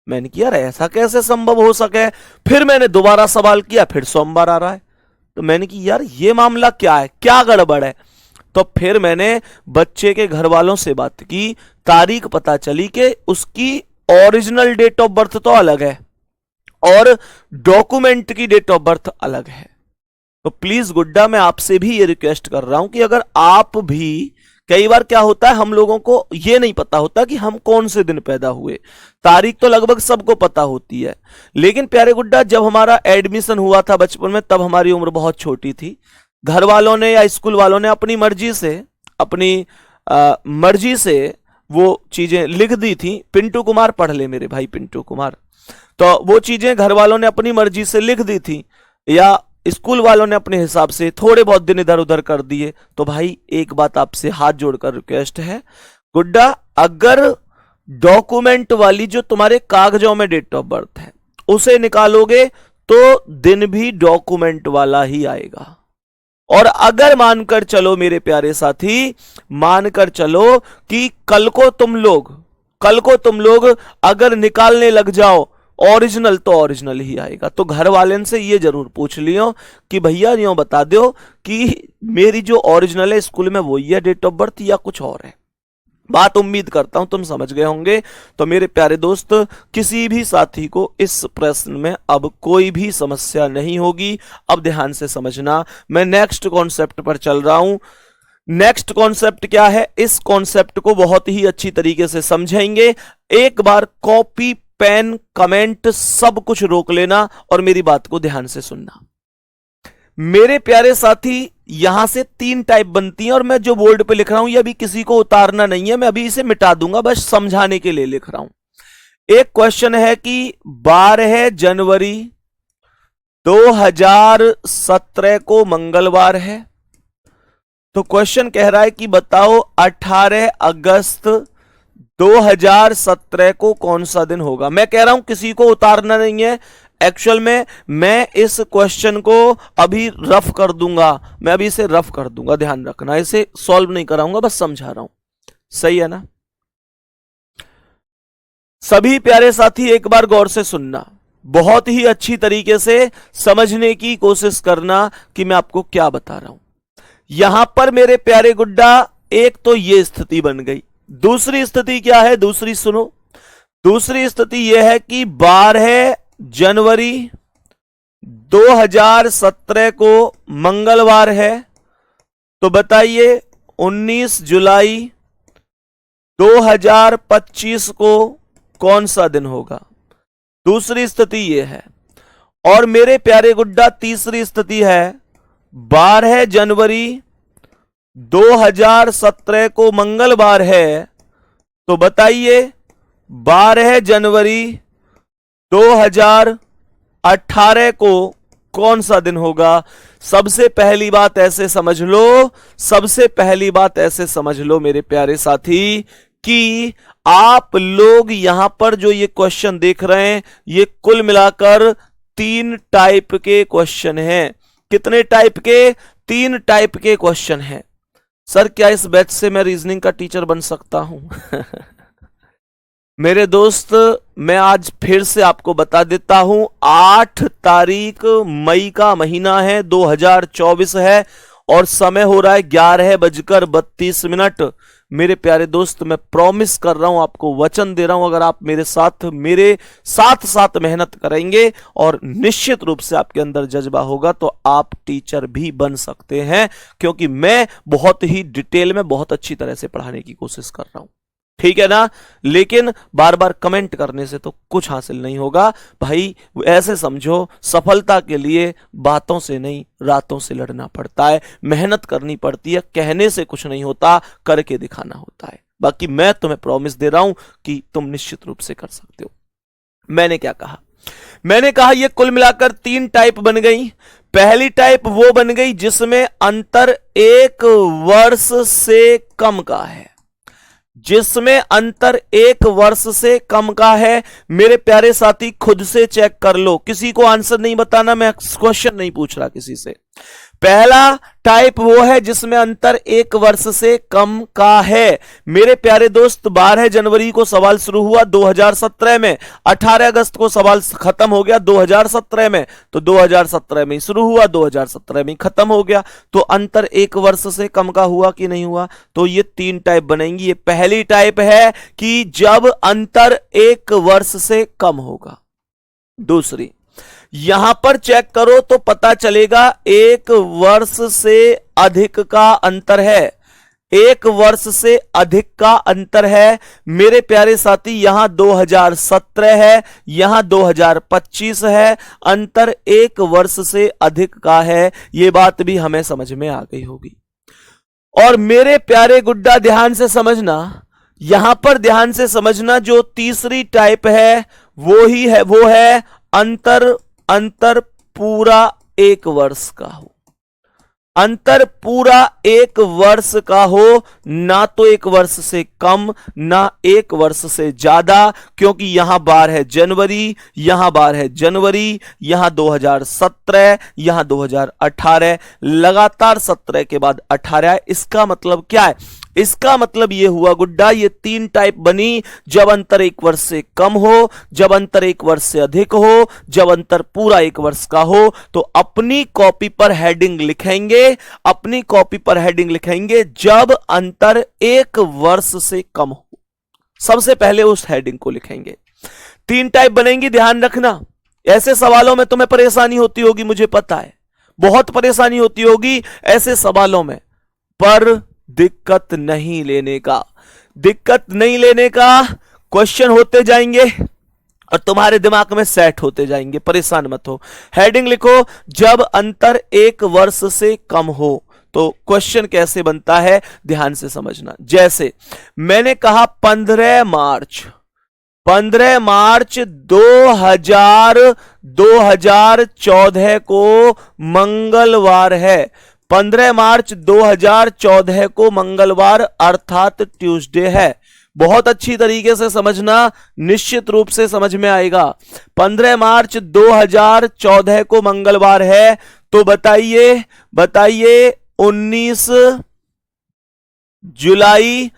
मैंने किया ऐसा कैसे संभव हो सके? फिर मैंने दोबारा सवाल किया, फिर सोमवार आ रहा है। तो मैंने कि यार ये मामला क्या है, क्या गड़बड़ है? तो फिर मैंने बच्चे के घर वालों से बात की, तारीख पता चली कि उसकी ओरिजिनल डेट ऑफ बर्थ तो अलग है और डॉक्यूमेंट की डेट ऑफ बर्थ अलग है। तो प्लीज गुड्डा मैं आपसे भी ये रिक्वेस्ट कर रहा हूं कि अगर आप भी, कई बार क्या होता है हम लोगों को ये नहीं पता होता कि हम कौन से दिन पैदा हुए, तारीख तो लगभग सबको पता होती है, लेकिन प्यारे गुड्डा जब हमारा एडमिशन हुआ था बचपन में तब हमारी उम्र बहुत छोटी थी। घर वालों ने या स्कूल वालों ने अपनी मर्जी से वो चीजें लिख दी थी। पिंटू कुमार पढ़ ले मेरे भाई, पिंटू कुमार। तो वो चीजें घर वालों ने अपनी मर्जी से लिख दी थी या स्कूल वालों ने अपने हिसाब से थोड़े बहुत दिन इधर उधर कर दिए। तो भाई एक बात आपसे हाथ जोड़कर रिक्वेस्ट है गुड्डा, अगर डॉक्यूमेंट वाली जो तुम्हारे कागजों में डेट ऑफ बर्थ है उसे निकालोगे तो दिन भी डॉक्यूमेंट वाला ही आएगा। और अगर मानकर चलो मेरे प्यारे साथी, मानकर चलो कि कल को तुम लोग अगर निकालने लग जाओ ओरिजिनल तो ओरिजिनल ही आएगा। तो घर वाले से ये जरूर पूछ लियो कि भैया यूं बता दो कि मेरी जो ओरिजिनल है स्कूल में वही है डेट ऑफ बर्थ या कुछ और है। बात उम्मीद करता हूं तुम समझ गए होंगे। तो मेरे प्यारे दोस्त, किसी भी साथी को इस प्रश्न में अब कोई भी समस्या नहीं होगी। अब ध्यान से समझना, मैं नेक्स्ट कॉन्सेप्ट पर चल रहा हूं। नेक्स्ट कॉन्सेप्ट क्या है, इस कॉन्सेप्ट को बहुत ही अच्छी तरीके से समझेंगे। एक बार कॉपी पेन कमेंट सब कुछ रोक लेना और मेरी बात को ध्यान से सुनना। मेरे प्यारे साथी, यहां से 3 टाइप बनती हैं और मैं जो बोर्ड पे लिख रहा हूं ये अभी किसी को उतारना नहीं है, मैं अभी इसे मिटा दूंगा, बस समझाने के लिए लिख रहा हूं। एक क्वेश्चन है कि 12 जनवरी 2017 को मंगलवार है। तो क्वेश्चन कह रहा है कि बताओ 18 अगस्त 2017 को कौन सा दिन होगा। मैं कह रहा हूं किसी को उतारना नहीं है। एक्चुअल में मैं इस क्वेश्चन को अभी रफ कर दूंगा, मैं अभी इसे रफ कर दूंगा, ध्यान रखना, इसे सॉल्व नहीं कराऊंगा, बस समझा रहा हूं। सही है ना? सभी प्यारे साथी एक बार गौर से सुनना, बहुत ही अच्छी तरीके से समझने की कोशिश करना कि मैं आपको क्या बता रहा हूं। यहां पर मेरे प्यारे गुड्डा एक तो ये स्थिति बन गई। दूसरी स्थिति क्या है, दूसरी सुनो। दूसरी स्थिति यह है कि 12 जनवरी 2017 को मंगलवार है। तो बताइए 19 जुलाई 2025 को कौन सा दिन होगा। दूसरी स्थिति यह है। और मेरे प्यारे गुड्डा तीसरी स्थिति है 12 जनवरी 2017 को मंगलवार है। तो बताइए 12 जनवरी 2018 को कौन सा दिन होगा। सबसे पहली बात ऐसे समझ लो, सबसे पहली बात ऐसे समझ लो मेरे प्यारे साथी कि आप लोग यहां पर जो ये क्वेश्चन देख रहे हैं ये कुल मिलाकर 3 टाइप के क्वेश्चन हैं। कितने टाइप के? 3 टाइप के क्वेश्चन हैं। सर क्या इस बैच से मैं रीजनिंग का टीचर बन सकता हूं? मेरे दोस्त, मैं आज फिर से आपको बता देता हूं, 8 तारीख मई का महीना है, 2024 है और समय हो रहा है 11:32। मेरे प्यारे दोस्त, मैं प्रॉमिस कर रहा हूं, आपको वचन दे रहा हूं, अगर आप मेरे साथ मेहनत करेंगे और निश्चित रूप से आपके अंदर जज्बा होगा तो आप टीचर भी बन सकते हैं, क्योंकि मैं बहुत ही डिटेल में बहुत अच्छी तरह से पढ़ाने की कोशिश कर रहा हूं। ठीक है ना? लेकिन बार बार कमेंट करने से तो कुछ हासिल नहीं होगा भाई। ऐसे समझो, सफलता के लिए बातों से नहीं रातों से लड़ना पड़ता है, मेहनत करनी पड़ती है। कहने से कुछ नहीं होता, करके दिखाना होता है। बाकी मैं तुम्हें प्रॉमिस दे रहा हूं कि तुम निश्चित रूप से कर सकते हो। मैंने क्या कहा? मैंने कहा ये कुल मिलाकर 3 टाइप बन गई। पहली टाइप वो बन गई जिसमें अंतर 1 वर्ष से कम का है, जिसमें अंतर 1 वर्ष से कम का है। मेरे प्यारे साथी, खुद से चेक कर लो, किसी को आंसर नहीं बताना, मैं क्वेश्चन नहीं पूछ रहा किसी से। पहला टाइप वो है जिसमें अंतर 1 वर्ष से कम का है। मेरे प्यारे दोस्त, 12 जनवरी को सवाल शुरू हुआ 2017 में, 18 अगस्त को सवाल खत्म हो गया 2017 में, तो 2017 में शुरू हुआ, 2017 में खत्म हो गया। तो अंतर 1 वर्ष से कम का हुआ कि नहीं हुआ? तो ये 3 टाइप बनेंगी। ये पहली टाइप है कि जब अंतर 1 वर्ष से कम होगा। दूसरी, यहां पर चेक करो तो पता चलेगा 1 वर्ष से अधिक का अंतर है। 1 वर्ष से अधिक का अंतर है। मेरे प्यारे साथी, यहां 2017 है, यहां 2025 है, अंतर 1 वर्ष से अधिक का है। यह बात भी हमें समझ में आ गई होगी। और मेरे प्यारे गुड्डा, ध्यान से समझना, यहां पर ध्यान से समझना, जो तीसरी टाइप है वो है अंतर पूरा 1 वर्ष का हो। अंतर पूरा 1 वर्ष का हो, ना तो 1 वर्ष से कम ना 1 वर्ष से ज्यादा, क्योंकि यहां बार है जनवरी, यहां बार है जनवरी, यहां 2017, यहां 2018, लगातार 17 के बाद 18 है। इसका मतलब क्या है? इसका मतलब यह हुआ गुड्डा, ये 3 टाइप बनी, जब अंतर 1 वर्ष से कम हो, जब अंतर 1 वर्ष से अधिक हो, जब अंतर पूरा 1 वर्ष का हो। तो अपनी कॉपी पर हेडिंग लिखेंगे, अपनी कॉपी पर हेडिंग लिखेंगे जब अंतर 1 वर्ष से कम हो। सबसे पहले उस हेडिंग को लिखेंगे। 3 टाइप बनेंगी, ध्यान रखना। ऐसे सवालों में तुम्हें परेशानी होती होगी, मुझे पता है, बहुत परेशानी होती होगी ऐसे सवालों में, पर दिक्कत नहीं लेने का, दिक्कत नहीं लेने का। क्वेश्चन होते जाएंगे और तुम्हारे दिमाग में सेट होते जाएंगे, परेशान मत हो। हेडिंग लिखो, जब अंतर 1 वर्ष से कम हो। तो क्वेश्चन कैसे बनता है, ध्यान से समझना। जैसे मैंने कहा 15 मार्च 2014 को मंगलवार है। 15 मार्च 2014 को मंगलवार अर्थात ट्यूसडे है। बहुत अच्छी तरीके से समझना, निश्चित रूप से समझ में आएगा। 15 मार्च 2014 को मंगलवार है, तो बताइए 19 जुलाई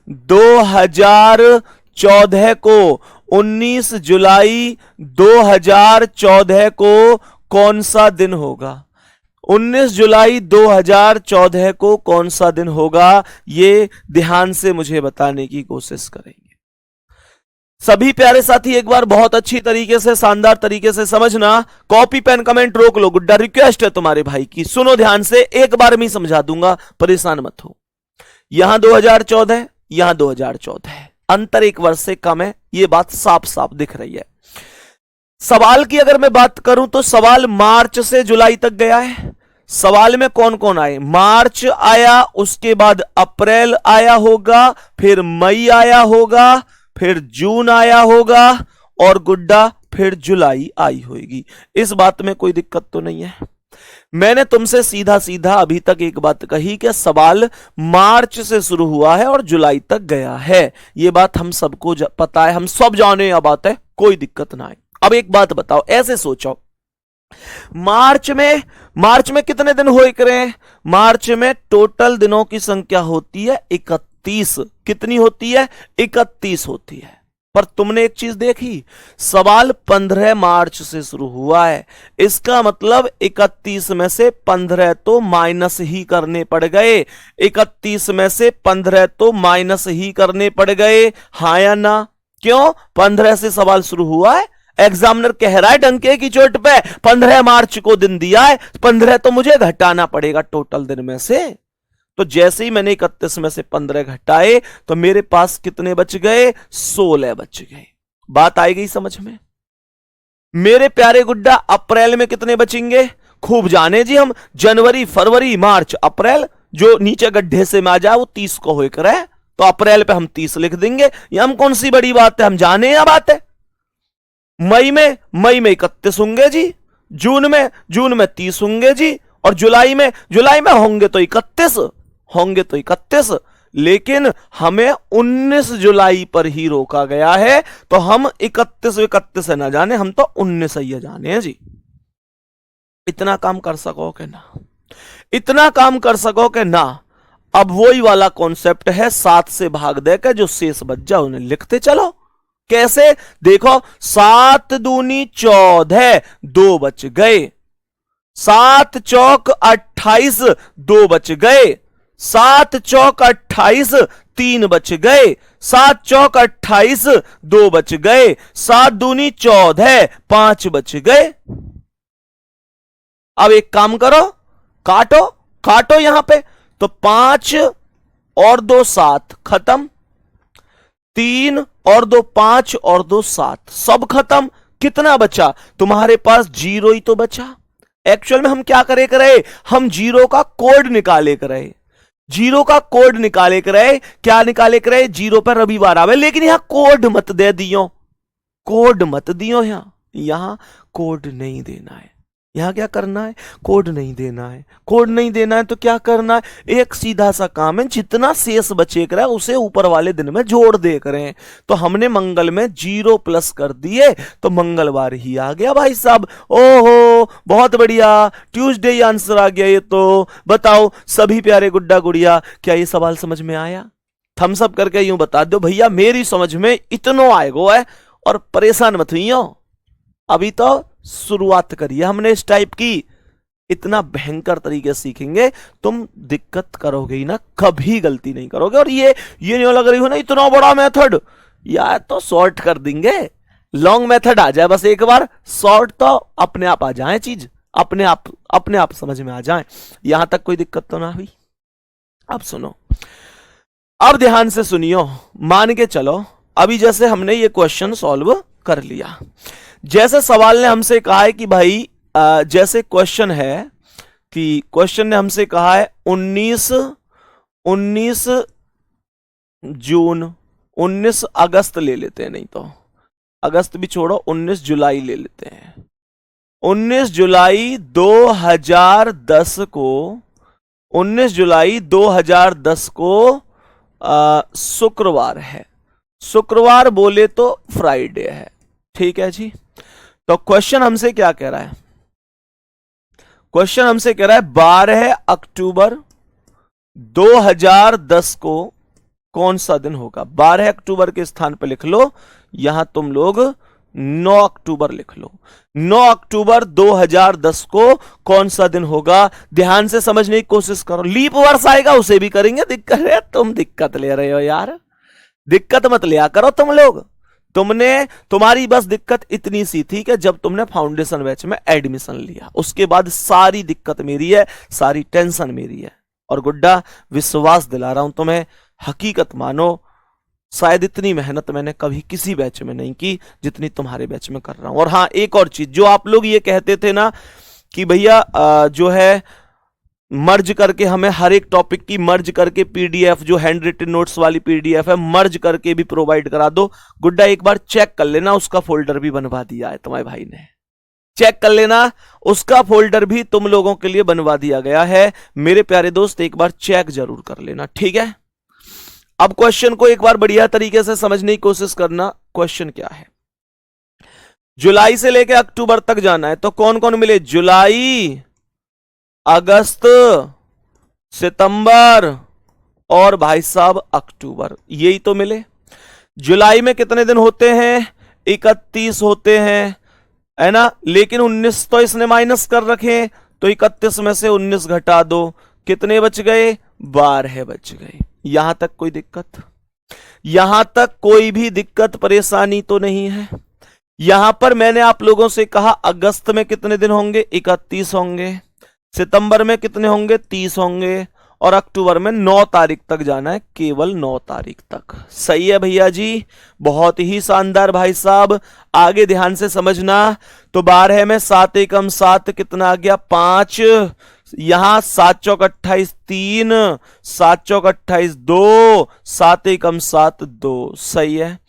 2014 को 19 जुलाई 2014 को कौन सा दिन होगा? 19 जुलाई 2014 को कौन सा दिन होगा? ये ध्यान से मुझे बताने की कोशिश करेंगे। सभी प्यारे साथी एक बार बहुत अच्छी तरीके से, शानदार तरीके से समझना। कॉपी पेन कमेंट रोक लो, गुड्डा रिक्वेस्ट है तुम्हारे भाई की। सुनो ध्यान से, एक बार में समझा दूंगा, परेशान मत हो। यहां 2014, यहां 2014, अंतर 1 वर्ष से कम है, यह बात साफ साफ दिख रही है। सवाल की अगर मैं बात करूं तो सवाल मार्च से जुलाई तक गया है। सवाल में कौन कौन आए? मार्च आया, उसके बाद अप्रैल आया होगा, फिर मई आया होगा, फिर जून आया होगा और गुड्डा फिर जुलाई आई होगी। इस बात में कोई दिक्कत तो नहीं है। मैंने तुमसे सीधा सीधा अभी तक एक बात कही कि सवाल मार्च से शुरू हुआ है और जुलाई तक गया है। यह बात हम सबको पता है, हम सब जाने यह बात है, कोई दिक्कत ना आए। अब एक बात बताओ, ऐसे सोचो, मार्च में कितने दिन हो रहे हैं? मार्च में टोटल दिनों की संख्या होती है 31। 30 कितनी होती है? 31 होती है। पर तुमने एक चीज देखी, सवाल 15 मार्च से शुरू हुआ है, इसका मतलब 31 में से 15 तो माइनस ही करने पड़ गए। 31 में से 15 तो माइनस ही करने पड़ गए, हाँ या ना? क्यों? 15 से सवाल शुरू हुआ है, एग्जामिनर कह रहा है डंके की चोट पे 15 मार्च को दिन दिया है, 15 तो मुझे घटाना पड़ेगा टोटल दिन में से। तो जैसे ही मैंने 31 में से 15 घटाए तो मेरे पास कितने बच गए? 16 बच गए। बात आई गई समझ में? मेरे प्यारे गुड्डा, अप्रैल में कितने बचेंगे? खूब जाने जी हम, जनवरी फरवरी मार्च अप्रैल, जो नीचे गड्ढे से में आ जाए वो 30 को होकर है, तो अप्रैल पे हम 30 लिख देंगे। ये हम कौन सी बड़ी बात है, हम जाने या बात है। मई में 31 होंगे जी, जून में 30 होंगे जी, और जुलाई में होंगे तो 31, लेकिन हमें 19 जुलाई पर ही रोका गया है, तो हम 31 ना जाने, हम तो 19 ही जाने हैं जी। इतना काम कर सको कि ना? इतना काम कर सको कि ना? अब वही वाला कॉन्सेप्ट है, 7 से भाग देकर जो शेष बच जाए उन्हें लिखते चलो। कैसे? देखो, 7 दूनी 14, 2 बच गए। 7 चौक 28, 2 बच गए। 7 चौक 28, 3 बच गए। 7 चौक 28, 2 बच गए। 7 दूनी 14, 5 बच गए। अब एक काम करो, काटो यहां पे, तो 5 और 2 7 खत्म, 3 और 2 5 और 2 7, सब खत्म। कितना बचा? तुम्हारे पास 0 ही तो बचा। एक्चुअल में हम क्या करे करे? हम 0 का कोड निकाले करे। 0 का कोड निकाले करे। क्या निकाले करे? 0 पर रविवार आवे, लेकिन यहां कोड मत दे दियो, कोड मत दियो, यहां कोड नहीं देना है। यहां क्या करना है? कोड नहीं देना है। कोड नहीं देना है तो क्या करना है? एक सीधा सा काम है, जितना शेष बचे कर उसे ऊपर वाले दिन में जोड़ दे करें। तो हमने मंगल में 0 प्लस कर दिए, तो मंगलवार ही आ गया भाई साहब। ओहो, बहुत बढ़िया, ट्यूसडे ही आंसर आ गया। ये तो बताओ सभी प्यारे गुड्डा गुड़िया, क्या ये सवाल समझ में आया? थम्स अप करके यूं बता दो भैया मेरी समझ में इतना आएगो है, और परेशान मत हुई, अभी तो शुरुआत करिए हमने इस टाइप की। इतना भयंकर तरीके सीखेंगे, तुम दिक्कत करोगे ही ना, कभी गलती नहीं करोगे। और ये नहीं लग रही हो ना इतना बड़ा मेथड, यार तो शॉर्ट कर देंगे। लॉन्ग मेथड आ जाए बस एक बार, शॉर्ट तो अपने आप आ जाए, चीज अपने आप समझ में आ जाए। यहां तक कोई दिक्कत तो ना हुई? अब सुनो, अब ध्यान से सुनियो, मान के चलो अभी जैसे हमने ये क्वेश्चन सॉल्व कर लिया, जैसे सवाल ने हमसे कहा है कि भाई जैसे क्वेश्चन है कि क्वेश्चन ने हमसे कहा है 19 जून, 19 अगस्त ले लेते हैं, नहीं तो अगस्त भी छोड़ो, 19 जुलाई ले लेते हैं। 19 जुलाई 2010 को, 19 जुलाई 2010 को शुक्रवार है। शुक्रवार बोले तो फ्राइडे है, ठीक है जी। तो क्वेश्चन हमसे क्या कह रहा है? क्वेश्चन हमसे कह रहा है 12 अक्टूबर 2010 को कौन सा दिन होगा? 12 अक्टूबर के स्थान पर लिख लो, यहां तुम लोग 9 अक्टूबर लिख लो। 9 अक्टूबर 2010 को कौन सा दिन होगा? ध्यान से समझने की कोशिश करो। लीप वर्ष आएगा उसे भी करेंगे। दिक्कत है, तुम दिक्कत ले रहे हो यार, दिक्कत मत लिया करो तुम लोग। तुम्हारी बस दिक्कत इतनी सी थी कि जब तुमने फाउंडेशन बैच में एडमिशन लिया, उसके बाद सारी दिक्कत मेरी है, सारी टेंशन मेरी है। और गुड्डा विश्वास दिला रहा हूं तुम्हें, हकीकत मानो, शायद इतनी मेहनत मैंने कभी किसी बैच में नहीं की जितनी तुम्हारे बैच में कर रहा हूं। और हाँ, एक और चीज, जो आप लोग ये कहते थे ना कि भैया जो है मर्ज करके हमें हर एक टॉपिक की मर्ज करके पीडीएफ, जो हैंड रिटन नोट्स वाली पीडीएफ है, मर्ज करके भी प्रोवाइड करा दो। गुड्डा एक बार चेक कर लेना, उसका फोल्डर भी बनवा दिया है तुम्हारे भाई ने, चेक कर लेना, उसका फोल्डर भी तुम लोगों के लिए बनवा दिया गया है। मेरे प्यारे दोस्त एक बार चेक जरूर कर लेना, ठीक है। अब क्वेश्चन को एक बार बढ़िया तरीके से समझने की कोशिश करना। क्वेश्चन क्या है? जुलाई से लेकर अक्टूबर तक जाना है, तो कौन कौन मिले? जुलाई, अगस्त, सितंबर, और भाई साहब अक्टूबर, यही तो मिले। जुलाई में कितने दिन होते हैं? 31 होते हैं, है ना। लेकिन 19 तो इसने माइनस कर रखे, तो 31 में से 19 घटा दो, कितने बच गए? 12 बच गए। यहां तक कोई दिक्कत? यहां तक कोई भी दिक्कत परेशानी तो नहीं है। यहां पर मैंने आप लोगों से कहा अगस्त में कितने दिन होंगे? 31 होंगे। सितंबर में कितने होंगे? 30 होंगे। और अक्टूबर में 9 तारीख तक जाना है, केवल 9 तारीख तक। सही है भैया जी, बहुत ही शानदार भाई साहब। आगे ध्यान से समझना। तो 12 में 7 एकम 7 कितना आ गया? 5। यहां 7 चौक 28 3, 7 चौक 28 2, 7 एकम 7 2। सही है।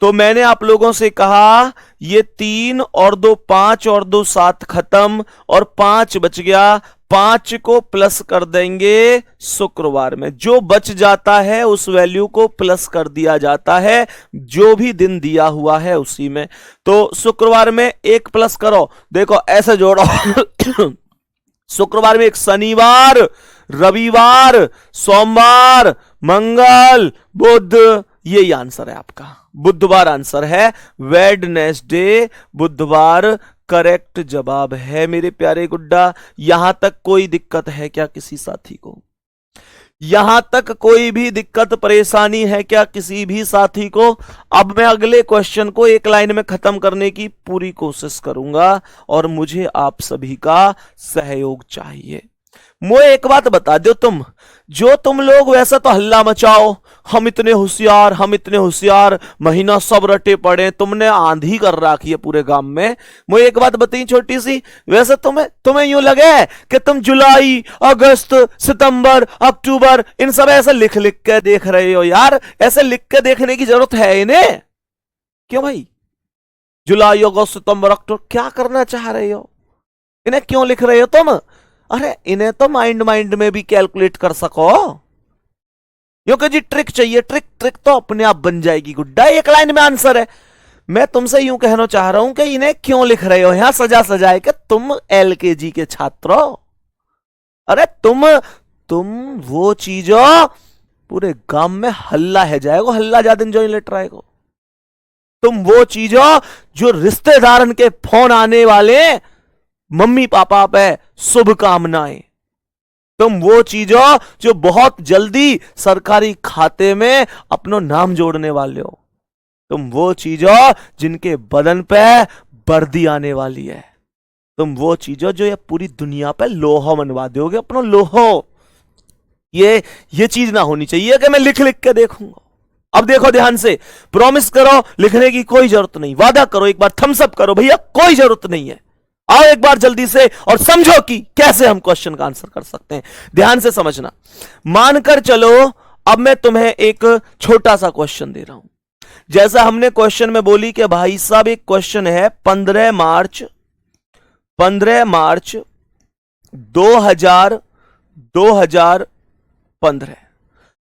तो मैंने आप लोगों से कहा ये 3 और 2 5 और 2 7 खत्म, और 5 बच गया। 5 को प्लस कर देंगे शुक्रवार में, जो बच जाता है उस वैल्यू को प्लस कर दिया जाता है, जो भी दिन दिया हुआ है उसी में। तो शुक्रवार में 1 प्लस करो, देखो ऐसे जोड़ो शुक्रवार में एक शनिवार, रविवार, सोमवार, मंगल, बुध, यही आंसर है आपका। बुधवार आंसर है, वेडनेसडे, बुधवार करेक्ट जवाब है मेरे प्यारे गुड्डा। यहां तक कोई दिक्कत है क्या किसी साथी को? यहां तक कोई भी दिक्कत परेशानी है क्या किसी भी साथी को? अब मैं अगले क्वेश्चन को एक लाइन में खत्म करने की पूरी कोशिश करूंगा, और मुझे आप सभी का सहयोग चाहिए। मुझे एक बात बता दो, तुम लोग वैसा तो हल्ला मचाओ, हम इतने होशियार, हम इतने होशियार, महीना सब रटे पड़े, तुमने आंधी कर रखी है पूरे गांव में। मुझे एक बात बताइए छोटी सी, वैसे तुम्हें यूं लगे कि तुम जुलाई, अगस्त, सितंबर, अक्टूबर इन सब ऐसे लिख लिख के देख रहे हो? यार ऐसे लिख के देखने की जरूरत है इन्हें? क्यों भाई? जुलाई, अगस्त, सितंबर, अक्टूबर क्या करना चाह रहे हो? इन्हें क्यों लिख रहे हो तुम? अरे इन्हें तो माइंड में भी कैलकुलेट कर सको, क्योंकि जी ट्रिक चाहिए, ट्रिक तो अपने आप बन जाएगी गुड्डा, एक लाइन में आंसर है। मैं तुमसे यूं कहना चाह रहा हूं कि इन्हें क्यों लिख रहे हो यहां सजा सजाए कि तुम एलकेजी के छात्र हो? अरे तुम वो चीज हो, पूरे गांव में हल्ला है जाएगा, हल्ला ज्यादा जो लेट रहेगा। तुम वो चीज हो जो रिश्तेदारन के फोन आने वाले मम्मी पापा पे शुभकामनाएं। तुम वो चीज हो जो बहुत जल्दी सरकारी खाते में अपना नाम जोड़ने वाले हो। तुम वो चीज हो जिनके बदन पे वर्दी आने वाली है। तुम वो चीज हो जो ये पूरी दुनिया पे लोहा मनवा दोगे, अपना लोहो। ये चीज ना होनी चाहिए कि मैं लिख लिख के देखूंगा। अब देखो ध्यान से, प्रॉमिस करो लिखने की कोई जरूरत नहीं, वादा करो, एक बार थम्स अप करो भैया, कोई जरूरत नहीं है। आओ एक बार जल्दी से और समझो कि कैसे हम क्वेश्चन का आंसर कर सकते हैं। ध्यान से समझना, मानकर चलो अब मैं तुम्हें एक छोटा सा क्वेश्चन दे रहा हूं। जैसा हमने क्वेश्चन में बोली कि भाई साहब एक क्वेश्चन है 15 मार्च 2015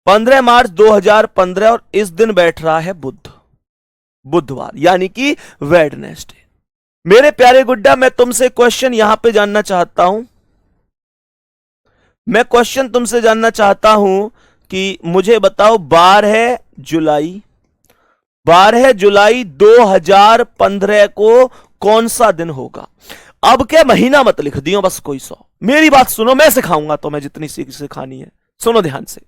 15 मार्च 2015 और इस दिन बैठ रहा है बुधवार, यानी कि वेडनेसडे। मेरे प्यारे गुड्डा, मैं तुमसे क्वेश्चन यहां पे जानना चाहता हूं। मैं क्वेश्चन तुमसे जानना चाहता हूं कि मुझे बताओ 12 जुलाई 2015 को कौन सा दिन होगा? अब क्या महीना मत लिख दियो, बस कोई 100। मेरी बात सुनो, मैं सिखाऊंगा तुम्हें जितनी सिखानी है। सुनो ध्यान से,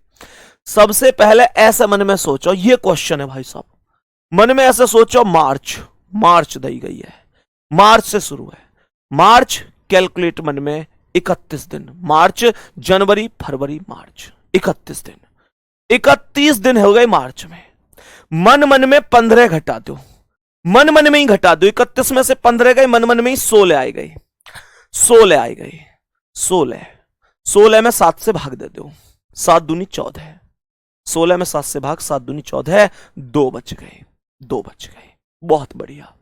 सबसे पहले ऐसे मन में सोचो, ये क्वेश्चन है भाई साहब, मन में ऐसे सोचो मार्च दी गई है, मार्च से शुरू है। मार्च कैलकुलेट मन में 31 दिन, मार्च, जनवरी, फरवरी, मार्च, 31 दिन, 31 दिन हो गए मार्च में। मन में 15 घटा दो, मन में ही घटा दो। 31 में से 15 गए, मन में ही 16 आए गए, 16 में 7 से भाग दे दो, 7 दूनी 14, 16 में 7 से भाग, 7 दूनी 14, 2 बच गए। बहुत बढ़िया,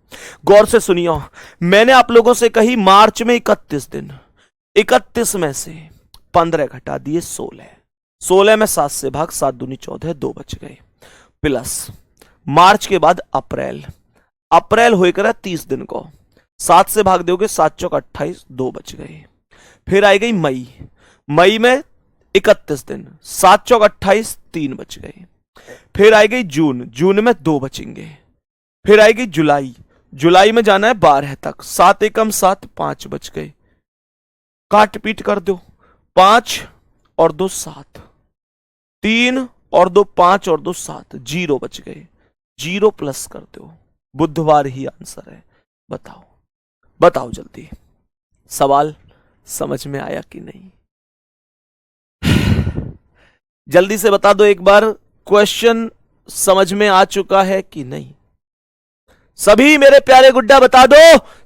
गौर से सुनियो, मैंने आप लोगों से कही मार्च में 31 दिन, 31 में से 15 घटा दिए 16 में 7 से भाग, 7 दूनी 14, 2 बच गए। प्लस मार्च के बाद अप्रैल होकर 30 दिन को 7 से भाग दोगे, 7 चौक 28, 2 बच गए। फिर आई गई मई में 31 दिन, 7 चौक 28, 3 बच गए। फिर आएगी जून, जून में 2 बचेंगे। फिर आएगी जुलाई, जुलाई में जाना है 12 तक, 7 एकम 7, 5 बच गए। काट पीट कर दो, 5 और 2 7, 3 और 2 5 और 2 7, 0 बच गए। 0 प्लस कर दो, बुधवार ही आंसर है। बताओ बताओ जल्दी, सवाल समझ में आया कि नहीं? जल्दी से बता दो एक बार, क्वेश्चन समझ में आ चुका है कि नहीं? सभी मेरे प्यारे गुड्डा बता दो,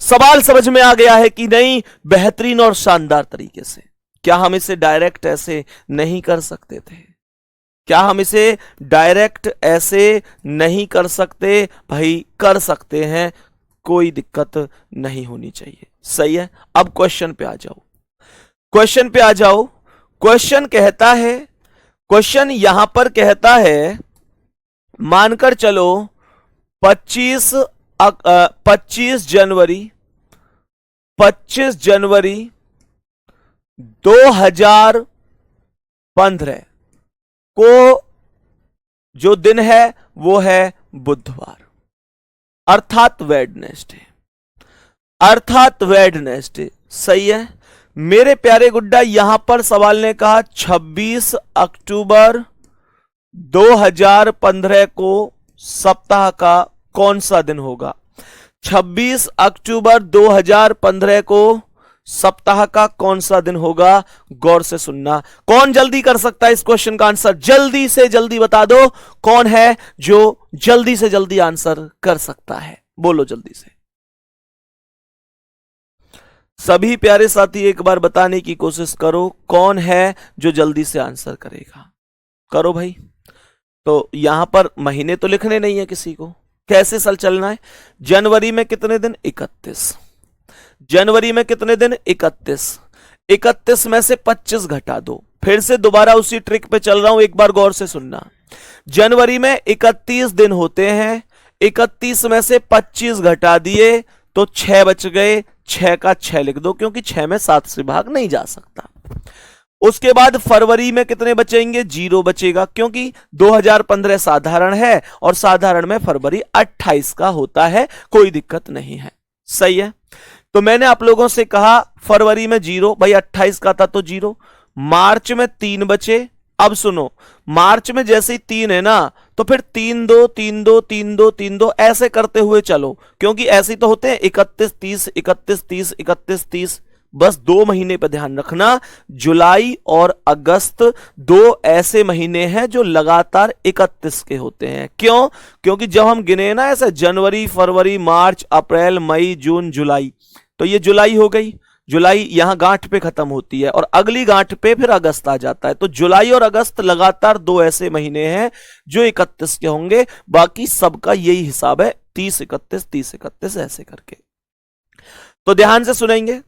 सवाल समझ में आ गया है कि नहीं बेहतरीन और शानदार तरीके से। क्या हम इसे डायरेक्ट ऐसे नहीं कर सकते थे? क्या हम इसे डायरेक्ट ऐसे नहीं कर सकते? भाई कर सकते हैं, कोई दिक्कत नहीं होनी चाहिए। सही है, अब क्वेश्चन पे आ जाओ, क्वेश्चन पे आ जाओ। क्वेश्चन कहता है, क्वेश्चन यहां पर कहता है, मानकर चलो 25 जनवरी 2015 को जो दिन है वो है बुधवार, अर्थात वेडनेसडे, अर्थात वेडनेसडे। सही है मेरे प्यारे गुड्डा, यहां पर सवाल ने कहा 26 अक्टूबर 2015 को सप्ताह का कौन सा दिन होगा? 26 अक्टूबर 2015 को सप्ताह का कौन सा दिन होगा? गौर से सुनना। कौन जल्दी कर सकता है इस क्वेश्चन का आंसर? जल्दी से जल्दी बता दो, कौन है जो जल्दी से जल्दी आंसर कर सकता है? बोलो जल्दी से। सभी प्यारे साथी एक बार बताने की कोशिश करो, कौन है जो जल्दी से आंसर करेगा? करो भाई। तो यहां पर महीने तो लिखने नहीं है किसी को, कैसे साल चलना है? जनवरी में कितने दिन? 31। जनवरी में कितने दिन? 31। 31 में से 25 घटा दो। फिर से दोबारा उसी ट्रिक पे चल रहा हूं, एक बार गौर से सुनना। जनवरी में 31 दिन होते हैं, 31 में से 25 घटा दिए तो 6 बच गए। 6 का 6 लिख दो, क्योंकि 6 में 7 से भाग नहीं जा सकता। उसके बाद फरवरी में कितने बचेंगे? 0 बचेगा, क्योंकि 2015 साधारण है और साधारण में फरवरी 28 का होता है, कोई दिक्कत नहीं है। सही है, तो मैंने आप लोगों से कहा फरवरी में 0, भाई 28 का था तो 0। मार्च में 3 बचे। अब सुनो, मार्च में जैसे ही 3 है ना, तो फिर 3 2 3 2 3 2 3 2 ऐसे करते हुए चलो, क्योंकि ऐसे ही तो होते हैं 31 30 31 30 31 30। बस 2 महीने पर ध्यान रखना, जुलाई और अगस्त 2 ऐसे महीने हैं जो लगातार 31 के होते हैं। क्यों? क्योंकि जब हम गिने ना ऐसे जनवरी फरवरी मार्च अप्रैल मई जून जुलाई, तो ये जुलाई हो गई, जुलाई यहां गांठ पे खत्म होती है और अगली गांठ पे फिर अगस्त आ जाता है। तो जुलाई और अगस्त लगातार 2 ऐसे महीने हैं जो 31 के होंगे, बाकी सबका यही हिसाब है 30 31 30 31 ऐसे करके। तो ध्यान से सुनेंगे,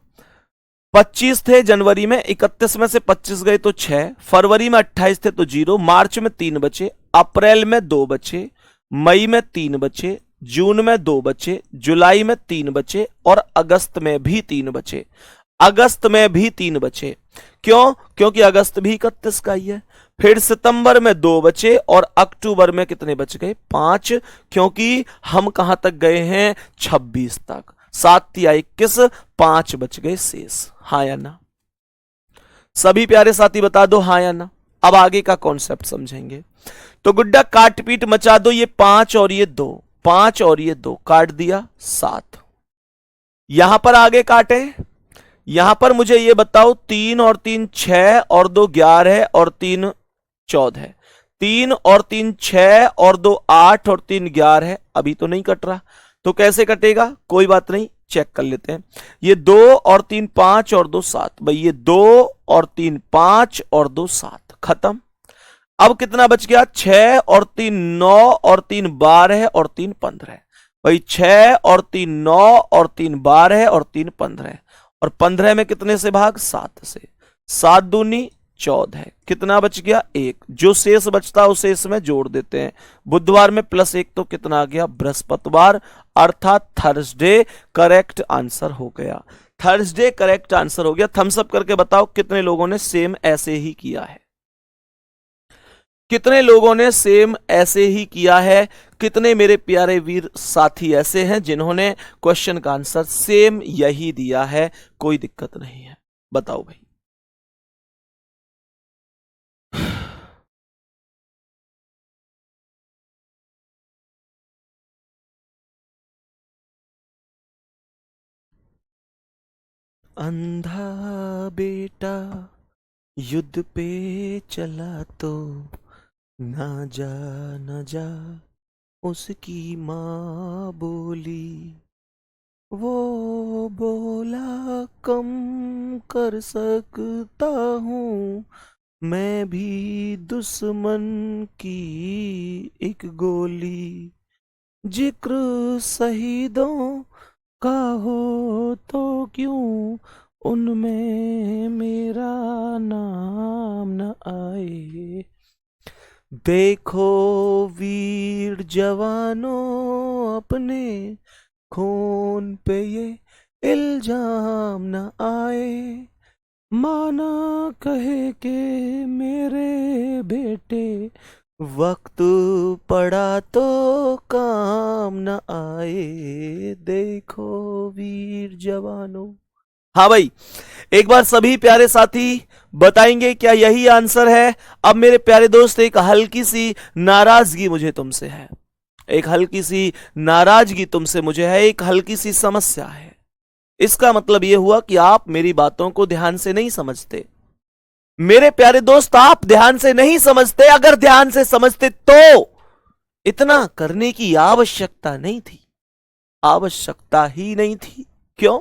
25 थे जनवरी में, 31 में से 25 गए तो 6, फरवरी में 28 थे तो 0, मार्च में 3 बचे, अप्रैल में 2 बचे, मई में 3 बचे, जून में 2 बचे, जुलाई में 3 बचे और अगस्त में भी 3 बचे। अगस्त में भी 3 बचे, क्यों? क्योंकि अगस्त भी 31 का ही है। फिर सितंबर में 2 बचे और अक्टूबर में कितने बच गए? 5, क्योंकि हम कहां तक गए हैं? 26 तक। 7 या 21, 5 बच गए शेष। हाँ या ना? सभी प्यारे साथी बता दो हाँ या ना। अब आगे का कॉन्सेप्ट समझेंगे। तो गुड्डा काट पीट मचा दो, ये 5 और ये 2, 5 और ये 2 काट दिया 7। यहां पर आगे काटे, यहां पर मुझे ये बताओ 3 और 3 6 और 2 11 और 3 14 है। 3 और 3 6 और 2 8 और 3 11 है। अभी तो नहीं कट रहा, तो कैसे कटेगा? कोई बात नहीं, चेक कर लेते हैं। ये 2 और 3 5 और 2 7, भाई ये 2 और 3 5 और 2 7, खत्म। अब कितना बच गया? 6 और 3 9 और 3 12 और 3 15। भाई 6 और 3 9 और 3 12 और 3 15, और 15 में कितने से भाग? 7 से। 7 दूनी 14, कितना बच गया? 1। जो शेष बचता है उस शेष में जोड़ देते हैं। बुधवार में +1 तो कितना आ गया? बृहस्पतिवार, अर्थात थर्सडे करेक्ट आंसर हो गया। थर्सडे करेक्ट आंसर हो गया। थम्स अप करके बताओ कितने लोगों ने सेम ऐसे ही किया है। कितने लोगों ने सेम ऐसे ही किया है? कितने मेरे प्यारे वीर साथी ऐसे हैं जिन्होंने क्वेश्चन का आंसर सेम यही दिया है? कोई दिक्कत नहीं है, बताओ भाई। अंधा बेटा युद्ध पे चला तो ना जा ना जा, उसकी माँ बोली, वो बोला कम कर सकता हूँ मैं भी दुश्मन की एक गोली। जिक्र शहीदों का हो तो क्यों उनमें मेरा नाम न आए। देखो वीर जवानों अपने खून पे ये इल्जाम न आए। माना कहे के मेरे बेटे वक्त पड़ा तो काम न आए। देखो वीर जवानों। हाँ भाई, एक बार सभी प्यारे साथी बताएंगे क्या यही आंसर है? अब मेरे प्यारे दोस्त, एक हल्की सी नाराजगी मुझे तुमसे है, एक हल्की सी नाराजगी तुमसे मुझे है, एक हल्की सी समस्या है। इसका मतलब यह हुआ कि आप मेरी बातों को ध्यान से नहीं समझते। मेरे प्यारे दोस्त, आप ध्यान से नहीं समझते। अगर ध्यान से समझते तो इतना करने की आवश्यकता नहीं थी, आवश्यकता ही नहीं थी। क्यों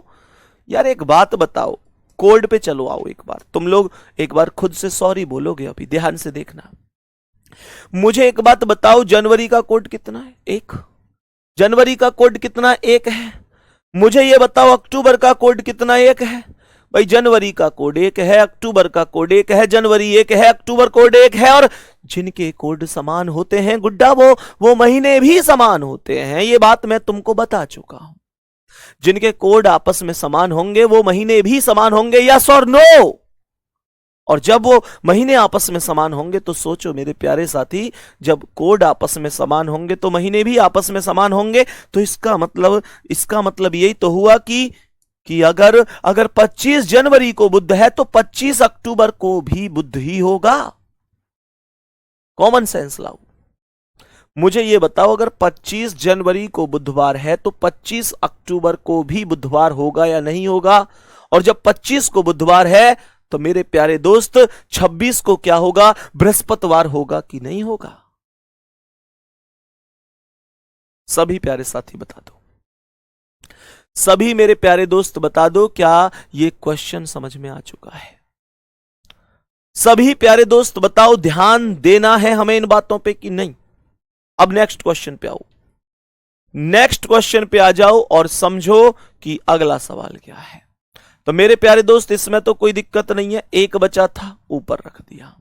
यार? एक बात बताओ, कोड पे चलो आओ एक बार, तुम लोग एक बार खुद से सॉरी बोलोगे अभी, ध्यान से देखना। मुझे एक बात बताओ, जनवरी का कोड कितना है? एक। जनवरी का कोड कितना? एक है। मुझे यह बताओ, अक्टूबर का कोड कितना? एक है। भाई जनवरी का कोड एक है, अक्टूबर का कोड एक है, जनवरी एक है, अक्टूबर कोड एक है। और जिनके कोड समान होते हैं गुड्डा, वो महीने भी समान होते हैं। ये बात मैं तुमको बता चुका हूं। जिनके कोड आपस में समान होंगे वो महीने भी समान होंगे। यस और नो? और जब वो महीने आपस में समान होंगे तो सोचो मेरे प्यारे साथी, जब कोड आपस में समान होंगे तो महीने भी आपस में समान होंगे। तो इसका मतलब यही तो हुआ कि अगर 25 जनवरी को बुध है तो 25 अक्टूबर को भी बुध ही होगा। कॉमन सेंस लाओ। मुझे यह बताओ, अगर 25 जनवरी को बुधवार है तो 25 अक्टूबर को भी बुधवार होगा या नहीं होगा? और जब 25 को बुधवार है तो मेरे प्यारे दोस्त 26 को क्या होगा? बृहस्पतिवार होगा कि नहीं होगा? सभी प्यारे साथी बता दो, सभी मेरे प्यारे दोस्त बता दो, क्या ये क्वेश्चन समझ में आ चुका है? सभी प्यारे दोस्त बताओ, ध्यान देना है हमें इन बातों पे कि नहीं? अब नेक्स्ट क्वेश्चन पे आओ, नेक्स्ट क्वेश्चन पे आ जाओ और समझो कि अगला सवाल क्या है। तो मेरे प्यारे दोस्त, इसमें तो कोई दिक्कत नहीं है, एक बचा था ऊपर रख दिया।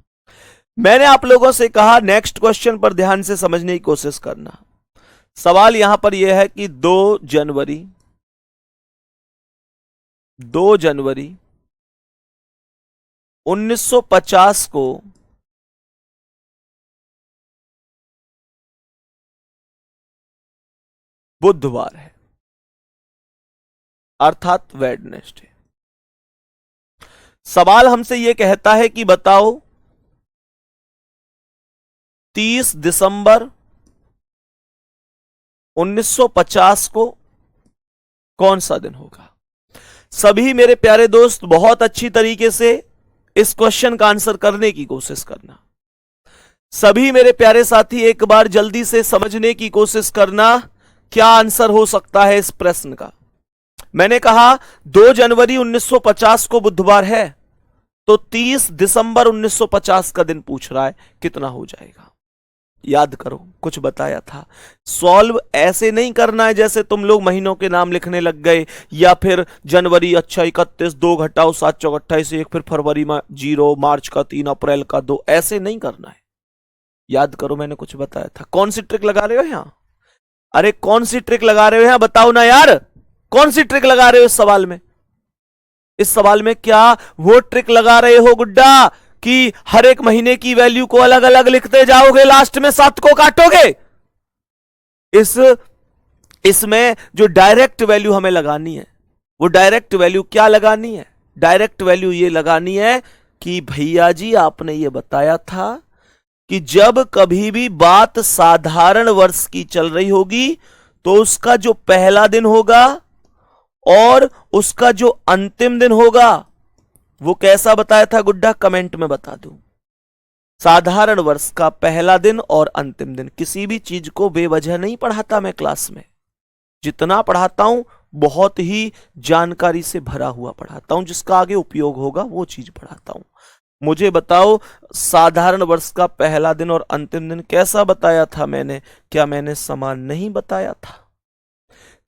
मैंने आप लोगों से कहा नेक्स्ट क्वेश्चन पर ध्यान से समझने की कोशिश करना। सवाल यहां पर यह है कि 2 जनवरी 1950 को बुधवार है, अर्थात वेडनेसडे। सवाल हमसे यह कहता है कि बताओ 30 दिसंबर 1950 को कौन सा दिन होगा? सभी मेरे प्यारे दोस्त बहुत अच्छी तरीके से इस क्वेश्चन का आंसर करने की कोशिश करना। सभी मेरे प्यारे साथी एक बार जल्दी से समझने की कोशिश करना, क्या आंसर हो सकता है इस प्रश्न का। मैंने कहा 2 जनवरी 1950 को बुधवार है, तो 30 दिसंबर 1950 का दिन पूछ रहा है, कितना हो जाएगा? याद करो, कुछ बताया था। सॉल्व ऐसे नहीं करना है जैसे तुम लोग महीनों के नाम लिखने लग गए, या फिर जनवरी अच्छा 31, 2 घटाओ 7 चौक 28, 1, फिर फरवरी में 0, मार्च का 3, अप्रैल का 2, ऐसे नहीं करना है। याद करो, मैंने कुछ बताया था। कौन सी ट्रिक लगा रहे हो यहां? अरे कौन सी ट्रिक लगा रहे हो यहां? बताओ ना यार, कौन सी ट्रिक लगा रहे हो इस सवाल में? इस सवाल में क्या वो ट्रिक लगा रहे हो गुड्डा कि हर एक महीने की वैल्यू को अलग अलग लिखते जाओगे, लास्ट में 7 को काटोगे। इसमें जो डायरेक्ट वैल्यू हमें लगानी है, वो डायरेक्ट वैल्यू क्या लगानी है? डायरेक्ट वैल्यू ये लगानी है कि भैया जी आपने ये बताया था कि जब कभी भी बात साधारण वर्ष की चल रही होगी तो उसका जो पहला दिन होगा और उसका जो अंतिम दिन होगा वो कैसा बताया था गुड्डा? कमेंट में बता दूं। साधारण वर्ष का पहला दिन और अंतिम दिन। किसी भी चीज को बेवजह नहीं पढ़ाता मैं क्लास में। जितना पढ़ाता हूं बहुत ही जानकारी से भरा हुआ पढ़ाता हूं, जिसका आगे उपयोग होगा वो चीज पढ़ाता हूं। मुझे बताओ, साधारण वर्ष का पहला दिन और अंतिम दिन कैसा बताया था मैंने? क्या मैंने समान नहीं बताया था?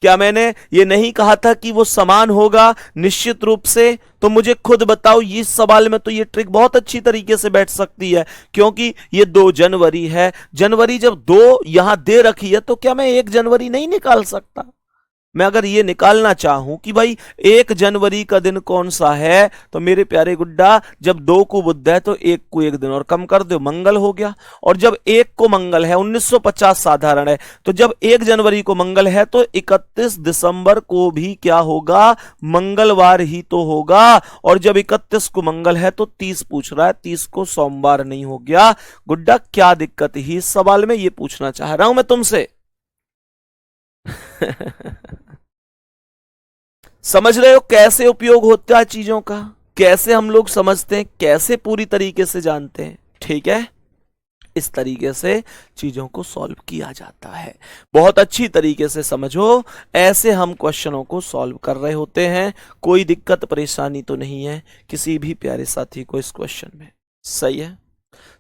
क्या मैंने ये नहीं कहा था कि वो समान होगा निश्चित रूप से? तो मुझे खुद बताओ, इस सवाल में तो ये ट्रिक बहुत अच्छी तरीके से बैठ सकती है, क्योंकि ये 2 जनवरी है। जनवरी जब 2 यहां दे रखी है तो क्या मैं 1 जनवरी नहीं निकाल सकता? मैं अगर ये निकालना चाहूं कि भाई 1 जनवरी का दिन कौन सा है, तो मेरे प्यारे गुड्डा जब 2 को बुध है तो 1 को 1 दिन और कम कर दो, मंगल हो गया। और जब 1 को मंगल है, 1950 साधारण है, तो जब 1 जनवरी को मंगल है तो 31 दिसंबर को भी क्या होगा? मंगलवार ही तो होगा। और जब 31 को मंगल है तो 30 पूछ रहा है, 30 को सोमवार नहीं हो गया? गुड्डा क्या दिक्कत ही इस सवाल में? ये पूछना चाह रहा हूं मैं तुमसे। समझ रहे हो कैसे उपयोग होता है चीजों का? कैसे हम लोग समझते हैं, कैसे पूरी तरीके से जानते हैं? ठीक है, इस तरीके से चीजों को सॉल्व किया जाता है। बहुत अच्छी तरीके से समझो, ऐसे हम क्वेश्चनों को सॉल्व कर रहे होते हैं। कोई दिक्कत परेशानी तो नहीं है किसी भी प्यारे साथी को इस क्वेश्चन में। सही है।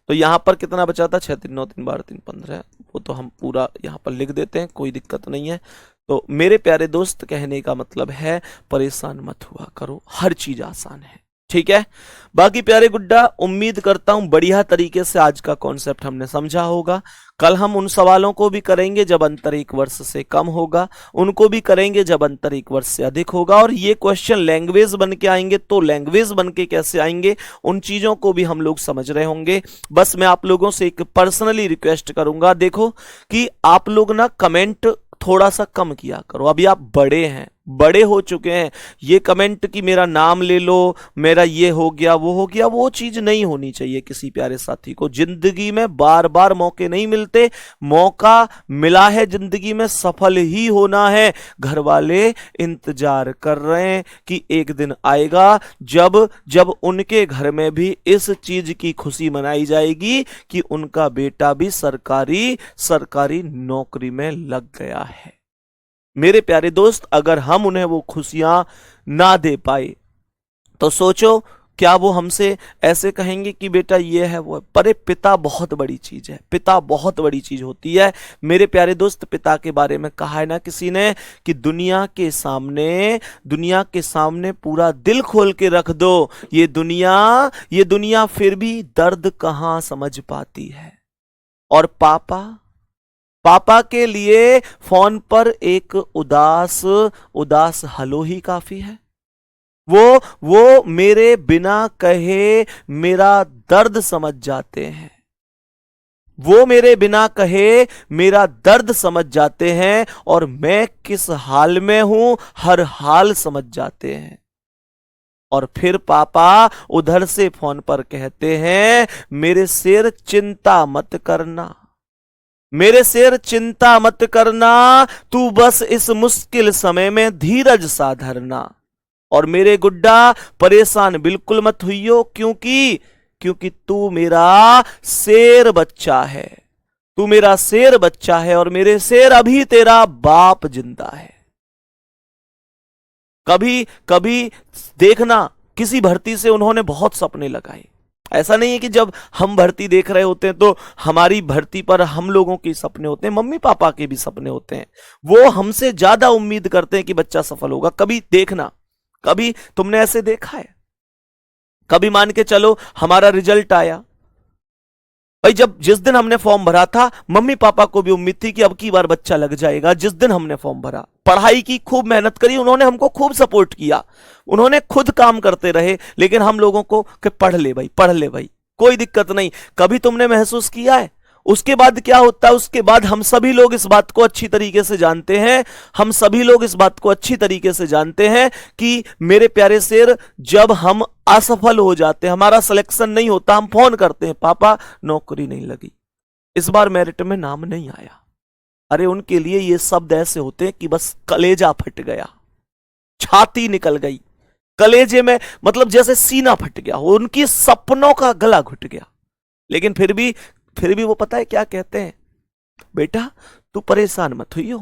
तो यहां पर कितना बचा था? 6 3 9 3 12 3 15। वो तो हम पूरा यहां पर लिख देते हैं, कोई दिक्कत नहीं है। तो मेरे प्यारे दोस्त, कहने का मतलब है परेशान मत हुआ करो, हर चीज आसान है। ठीक है। बाकी प्यारे गुड्डा, उम्मीद करता हूं बढ़िया तरीके से आज का कॉन्सेप्ट हमने समझा होगा। कल हम उन सवालों को भी करेंगे जब अंतर 1 वर्ष से कम होगा, उनको भी करेंगे जब अंतर 1 वर्ष से अधिक होगा। और ये क्वेश्चन लैंग्वेज बन के आएंगे, तो लैंग्वेज बन के कैसे आएंगे, उन चीजों को भी हम लोग समझ रहे होंगे। बस मैं आप लोगों से एक पर्सनली रिक्वेस्ट करूंगा, देखो कि आप लोग ना कमेंट थोड़ा सा कम किया करो। अभी आप बड़े हैं, बड़े हो चुके हैं। ये कमेंट कि मेरा नाम ले लो, मेरा ये हो गया वो हो गया, वो चीज नहीं होनी चाहिए किसी प्यारे साथी को। जिंदगी में बार बार मौके नहीं मिलते, मौका मिला है जिंदगी में, सफल ही होना है। घर वाले इंतजार कर रहे हैं कि एक दिन आएगा जब जब उनके घर में भी इस चीज की खुशी मनाई जाएगी कि उनका बेटा भी सरकारी नौकरी में लग गया है। मेरे प्यारे दोस्त, अगर हम उन्हें वो खुशियां ना दे पाए तो सोचो क्या वो हमसे ऐसे कहेंगे कि बेटा ये है वो है? पर पिता बहुत बड़ी चीज है, पिता बहुत बड़ी चीज होती है। मेरे प्यारे दोस्त, पिता के बारे में कहा है ना किसी ने कि दुनिया के सामने पूरा दिल खोल के रख दो, ये दुनिया फिर भी दर्द कहां समझ पाती है। और पापा के लिए फोन पर एक उदास हेलो ही काफी है। वो मेरे बिना कहे मेरा दर्द समझ जाते हैं, वो मेरे बिना कहे मेरा दर्द समझ जाते हैं, और मैं किस हाल में हूं हर हाल समझ जाते हैं। और फिर पापा उधर से फोन पर कहते हैं, मेरे शेर चिंता मत करना, मेरे शेर चिंता मत करना, तू बस इस मुश्किल समय में धीरज सा धरना। और मेरे गुड्डा, परेशान बिल्कुल मत हुइयो, क्योंकि तू मेरा शेर बच्चा है, तू मेरा शेर बच्चा है, और मेरे शेर अभी तेरा बाप जिंदा है। कभी देखना, किसी भर्ती से उन्होंने बहुत सपने लगाए। ऐसा नहीं है कि जब हम भर्ती देख रहे होते हैं तो हमारी भर्ती पर हम लोगों के सपने होते हैं, मम्मी पापा के भी सपने होते हैं। वो हमसे ज्यादा उम्मीद करते हैं कि बच्चा सफल होगा। कभी देखना, कभी तुमने ऐसे देखा है? कभी मान के चलो हमारा रिजल्ट आया, भाई जिस दिन हमने फॉर्म भरा था, मम्मी पापा को भी उम्मीद थी कि अब की बार बच्चा लग जाएगा। जिस दिन हमने फॉर्म भरा, पढ़ाई की, खूब मेहनत करी, उन्होंने हमको खूब सपोर्ट किया, उन्होंने खुद काम करते रहे, लेकिन हम लोगों को कि पढ़ ले भाई, पढ़ ले भाई। कोई दिक्कत नहीं। कभी तुमने महसूस किया है उसके बाद क्या होता है? उसके बाद हम सभी लोग इस बात को अच्छी तरीके से जानते हैं, हम सभी लोग इस बात को अच्छी तरीके से जानते हैं कि मेरे प्यारे शेर, जब हम असफल हो जाते हैं, हमारा सिलेक्शन नहीं होता, हम फोन करते हैं, पापा नौकरी नहीं लगी, इस बार मेरिट में नाम नहीं आया। अरे उनके लिए ये शब्द ऐसे होते हैं कि बस कलेजा फट गया, छाती निकल गई, कलेजे में मतलब जैसे सीना फट गया, उनकी सपनों का गला घुट गया। लेकिन फिर भी वो पता है क्या कहते हैं? बेटा तू परेशान मत हुई।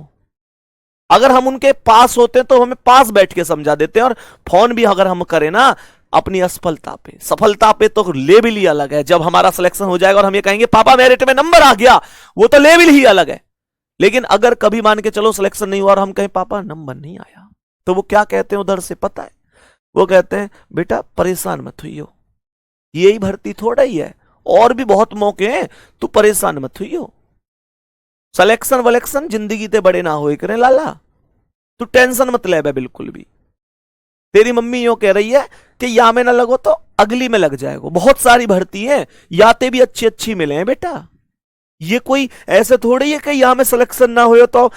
अगर हम उनके पास होते तो हमें पास बैठ के समझा देते हैं। और फोन भी अगर हम करें ना अपनी असफलता पे, सफलता पे, तो लेवल ही अलग है। जब हमारा सिलेक्शन हो जाएगा और हम ये कहेंगे पापा मेरिट में नंबर आ गया, वो तो लेवल ही अलग है। लेकिन अगर कभी मान के चलो सिलेक्शन नहीं हुआ और हम कहें पापा नंबर नहीं आया, तो वो क्या कहते हैं उधर से पता है? वो कहते हैं बेटा परेशान मत हुई, यही भर्ती थोड़ा ही है, और भी बहुत मौके हैं, तू परेशान मत हुई। सिलेक्शन वलेक्शन जिंदगी ते बड़े ना हो करें लाला, तू टेंशन मत ले बिल्कुल भी। तेरी मम्मी यो कह रही है कि या में ना लगो तो अगली में लग जाएगा, बहुत सारी भर्ती है, याते भी अच्छी अच्छी मिले हैं बेटा। ये कोई ऐसे थोड़ी है कि यहां में सिलेक्शन ना हो तो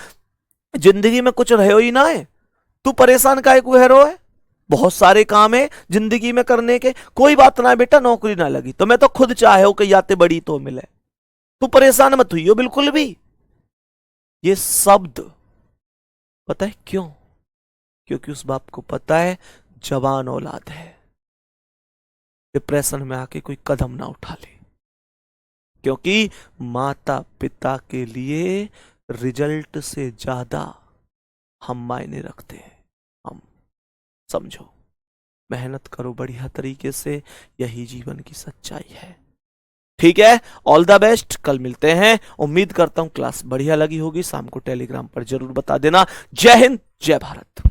जिंदगी में कुछ रहो ही ना है। तू परेशान काहे को है? बहुत सारे काम है जिंदगी में करने के, कोई बात ना है बेटा, नौकरी ना लगी तो मैं तो खुद चाहे हो कि याते बड़ी तो मिले, तू परेशान मत हुई हो बिल्कुल भी। ये शब्द पता है क्यों? क्योंकि उस बाप को पता है जवान औलाद है, डिप्रेशन में आके कोई कदम ना उठा ले। क्योंकि माता पिता के लिए रिजल्ट से ज्यादा हम मायने रखते हैं। हम समझो, मेहनत करो बढ़िया तरीके से, यही जीवन की सच्चाई है। ठीक है, ऑल द बेस्ट, कल मिलते हैं। उम्मीद करता हूं क्लास बढ़िया लगी होगी, शाम को टेलीग्राम पर जरूर बता देना। जय हिंद, जय भारत।